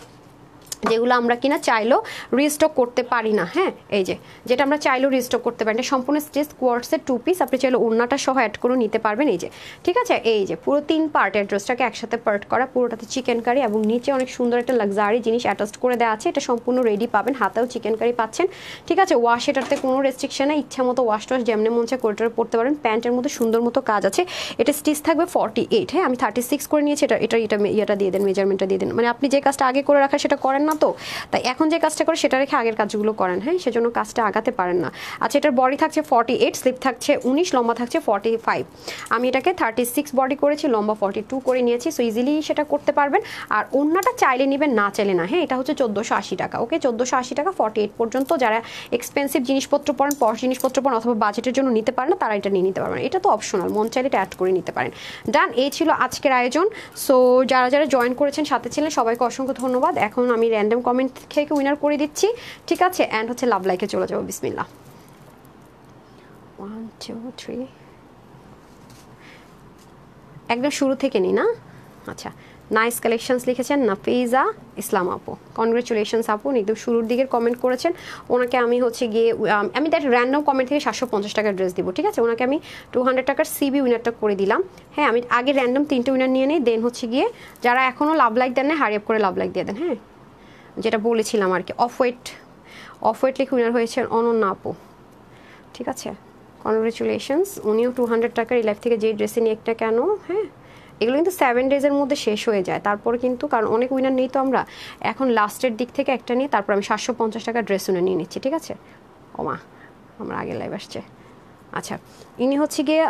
যেগুলো আমরা কিনা চাইলেও রিস্টক করতে পারি না। হ্যাঁ, এই যেটা আমরা চাইলেও রিস্টক করতে পারি না, সম্পূর্ণ স্টিচ কোয়ার্টসের 2 পিস, আপনি চাইলে ওড়নাটা সহ অ্যাড করে নিতে পারবেন। এই যে ঠিক আছে, এই যে পুরো 3 পার্টের ড্রেসটাকে একসাথে পার্ট করা, পুরোটাতে চিকেন কারি এবং নিচে অনেক সুন্দর একটা লাক্সারি জিনিস অ্যাটাচ করে দেওয়া আছে। এটা সম্পূর্ণ রেডি পাবেন, হাতেও চিকেন কারি পাচ্ছেন। ঠিক আছে, ওয়াশ এটাতে কোনো রেস্ট্রিকশন নেই, ইচ্ছা মতো ওয়াশ টোয়াশ যেমনি মন চায় কোরিডোরে পড়তে পারেন। প্যান্টের মধ্যে সুন্দর মতো কাজ আছে। এটা স্টিচ থাকবে 48। হ্যাঁ, আমি 36 করে নিয়েছি। এটা দিয়ে দেন, মেজারমেন্টটা দিয়ে দেন। মানে আপনি যে কাজটা আগে করে রাখা সেটা করেন না, তো তাই এখন যে কাজটা করে সেটা রেখে আগের কাজগুলো করেন। হ্যাঁ, সেজন্য কাজটা আগাতে পারেন না। আচ্ছা, এটার বডি থাকছে 48, স্লিপ থাকছে 19, লম্বা থাকছে 45। আমি এটাকে 36 বডি করেছি, লম্বা 42 করে নিয়েছি। সো ইজিলি সেটা করতে পারবেন। আর অন্যটা চাইলে নেবেন, না চাইলে না। হ্যাঁ, এটা হচ্ছে 1480 টাকা। ওকে, 1480 টাকা 48 পর্যন্ত। যারা এক্সপেন্সিভ জিনিসপত্র পড়েন, পশ জিনিসপত্র পড়েন, অথবা বাজেটের জন্য নিতে পারেন না, তারা এটা নিয়ে নিতে পারবেন। এটা তো অপশনাল, মন চাইলে এটা অ্যাড করে নিতে পারেন। ডান, এই ছিল আজকের আয়োজন। সো যারা যারা জয়েন করেছেন, সাথে ছিলেন, সবাইকে অসংখ্য ধন্যবাদ। এখন আমি র্যান্ডম কমেন্ট থেকে উইনার করে দিচ্ছি। ঠিক আছে, অ্যান্ড হচ্ছে লাভ লাইকে চলে যাবো। বিসমিল্লাহ। 1 2 3, একদম শুরু থেকে নিই না? আচ্ছা নাইস কালেকশনস লিখেছেন নাফিজা ইসলাম আপু, কনগ্রেচুলেশনস আপু, একদম শুরুর দিকের কমেন্ট করেছেন। ওনাকে আমি হচ্ছে গিয়ে আমি তার র্যান্ডম কমেন্ট থেকে 750 টাকার ড্রেস দিব, ঠিক আছে? ওনাকে আমি 200 টাকার সিবি উইনারটা করে দিলাম। হ্যাঁ, আমি আগে র্যান্ডম 3টে উইনার নিয়ে নিই, দেন হচ্ছে গিয়ে যারা এখনও লাভ লাইক দেন না হারি আপ করে লাভ লাইক দিয়ে দেন। হ্যাঁ, যেটা বলেছিলাম আর কি। অফ হোয়াইট লিখে উইনার হয়েছেন অনন্যা আপু, ঠিক আছে? কনগ্রেচুলেশনস। উনিও 200 টাকার এই লাইফ থেকে যেই ড্রেসে নিয়ে একটা কেন, হ্যাঁ এগুলো কিন্তু 7 ডেজের মধ্যে শেষ হয়ে যায়। তারপরে কিন্তু কারণ অনেক উইনার নেই তো আমরা এখন লাস্টের দিক থেকে একটা নিই, তারপর আমি 750 টাকার ড্রেস উইনার নিয়ে নিচ্ছি, ঠিক আছে? ওমা, আমার আগের লাইভ আসছে। আচ্ছা, ইনি হচ্ছে গিয়ে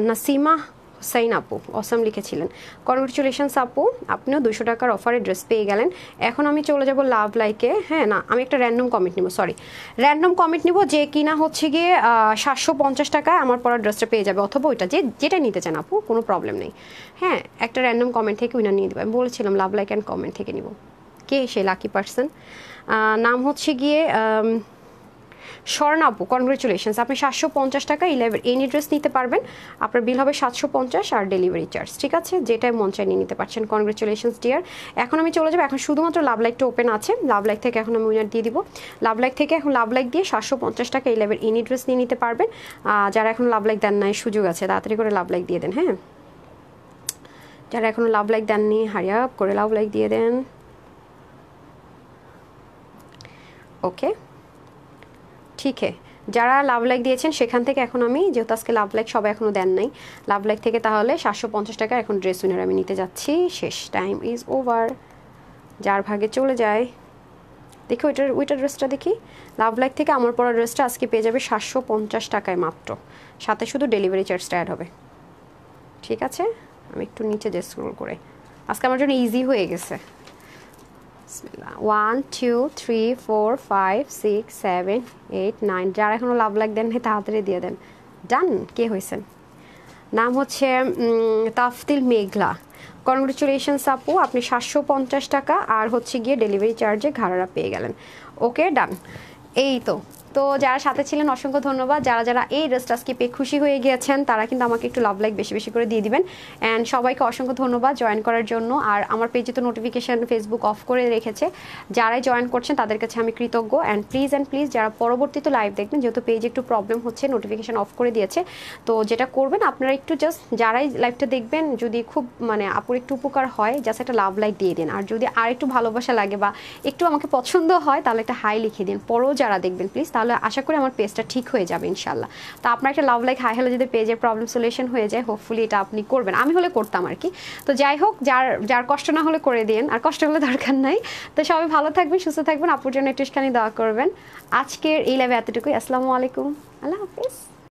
নাসিমা হুসাইন আপু, অসম লিখেছিলেন। কনগ্রেচুলেশনস আপু, আপনিও 200 টাকার অফারে ড্রেস পেয়ে গেলেন। এখন আমি চলে যাব লাভ লাইকে। হ্যাঁ না, আমি একটা র্যান্ডম কমেন্ট নিব, র্যান্ডম কমেন্ট নিব যে কিনা হচ্ছে গিয়ে 750 টাকায় আমার পরা ড্রেসটা পেয়ে যাবে, অথবা ওইটা যেটা নিতে চান আপু, কোনো প্রবলেম নেই। হ্যাঁ, একটা র্যান্ডম কমেন্ট থেকে উইনার নিয়ে দেবো। আমি বলেছিলাম লাভ লাইক অ্যান্ড কমেন্ট থেকে নিব। কে সে লাকি পার্সন? নাম হচ্ছে গিয়ে স্বর্ণা আপু, কনগ্রেচুলেশনস। আপনি 750 টাকা এনি ড্রেস নিতে পারবেন। আপনার বিল হবে 750 আর ডেলিভারি চার্জ, ঠিক আছে? যেটাই মন চাই নিয়ে নিতে পারছেন। Congratulations dear. এখন আমি চলে যাবো, এখন শুধুমাত্র লাভ লাইকটা ওপেন আছে। লাভ লাইক থেকে এখন আমি উইনার দিয়ে দিব। লাভ লাইক থেকে এখন লাভ লাইক দিয়ে 750 টাকা এনি ড্রেস নিয়ে নিতে পারবেন। যারা এখন লাভ লাইক দেন নাই, সুযোগ আছে, তাড়াতাড়ি করে লাভ লাইক দিয়ে দেন। হ্যাঁ, যারা এখনো লাভ লাইক দেননি হারি আপ করে লাভ লাইক দিয়ে দেন। ওকে, ঠিক আছে। যারা লাভ লাইক দিয়েছেন সেখান থেকে এখন আমি, যেহেতু আজকে লাভ লাইক সবাই এখনও দেন নাই, লাভ লাইক থেকে তাহলে 750 টাকা এখন ড্রেস উইনার আমি নিতে যাচ্ছি। শেষ, টাইম ইজ ওভার। যার ভাগে চলে যায়। দেখি ওইটার ড্রেসটা দেখি। লাভ লাইক থেকে আমার পরা ড্রেসটা আজকে পেয়ে যাবে 750 টাকায় মাত্র, সাথে শুধু ডেলিভারি চার্জটা অ্যাড হবে, ঠিক আছে? আমি একটু নিচে যে স্ক্রল করে, আজকে আমার জন্য ইজি হয়ে গেছে। 1 2 3 4 5 6 7 8 9। যারা এখনো লাভ লাইক দেন তাড়াতাড়ি দিয়ে দেন। ডান। কে হয়েছেন? নাম হচ্ছে তাফতিল মেঘলা। কনগ্রেচুলেশনস আপু, আপনি 750 টাকা আর হচ্ছে গিয়ে ডেলিভারি চার্জে ঘাড়ারা পেয়ে গেলেন। ওকে, ডান। এই তো যারা সাথে ছিলেন অসংখ্য ধন্যবাদ। যারা যারা এই ড্রেসটা আজকে পেয়ে খুশি হয়ে গিয়েছেন তারা কিন্তু আমাকে একটু লাভ লাইক বেশি বেশি করে দিয়ে দিবেন। অ্যান্ড সবাইকে অসংখ্য ধন্যবাদ জয়েন করার জন্য। আর আমার পেজে তো নোটিফিকেশান ফেসবুক অফ করে রেখেছে, যারাই জয়েন করছেন তাদের কাছে আমি কৃতজ্ঞ। অ্যান্ড প্লিজ যারা পরবর্তীতে লাইভ দেখবেন, যেহেতু পেজে একটু প্রবলেম হচ্ছে, নোটিফিকেশান অফ করে দিয়েছে, তো যেটা করবেন আপনারা একটু জাস্ট যারাই লাইভটা দেখবেন, যদি খুব মানে আপুর একটু উপকার হয়, জাস্ট একটা লাভ লাইক দিয়ে দিন। আর যদি আর একটু ভালোবাসা লাগে বা একটু আমাকে পছন্দ হয় তাহলে একটা হাই লিখে দিন। পরেও যারা দেখবেন প্লিজ, তাহলে আশা করি আমার পেজটা ঠিক হয়ে যাবে ইনশাল্লাহ। তো আপনার একটা লাভ লাইক হাই হলে যদি পেজের প্রবলেম সলিউশন হয়ে যায়, হোপফুলি এটা আপনি করবেন। আমি হলে করতাম আর কি। তো যাই হোক, যার কষ্ট না হলে করে দিন, আর কষ্ট হলে দরকার নাই। তো সবাই ভালো থাকবেন, সুস্থ থাকবেন, আপুর জন্য একটুখানি দোয়া করবেন। আজকের এই লাইভে এতটুকুই। আসসালামু আলাইকুম, আল্লাহ হাফিজ।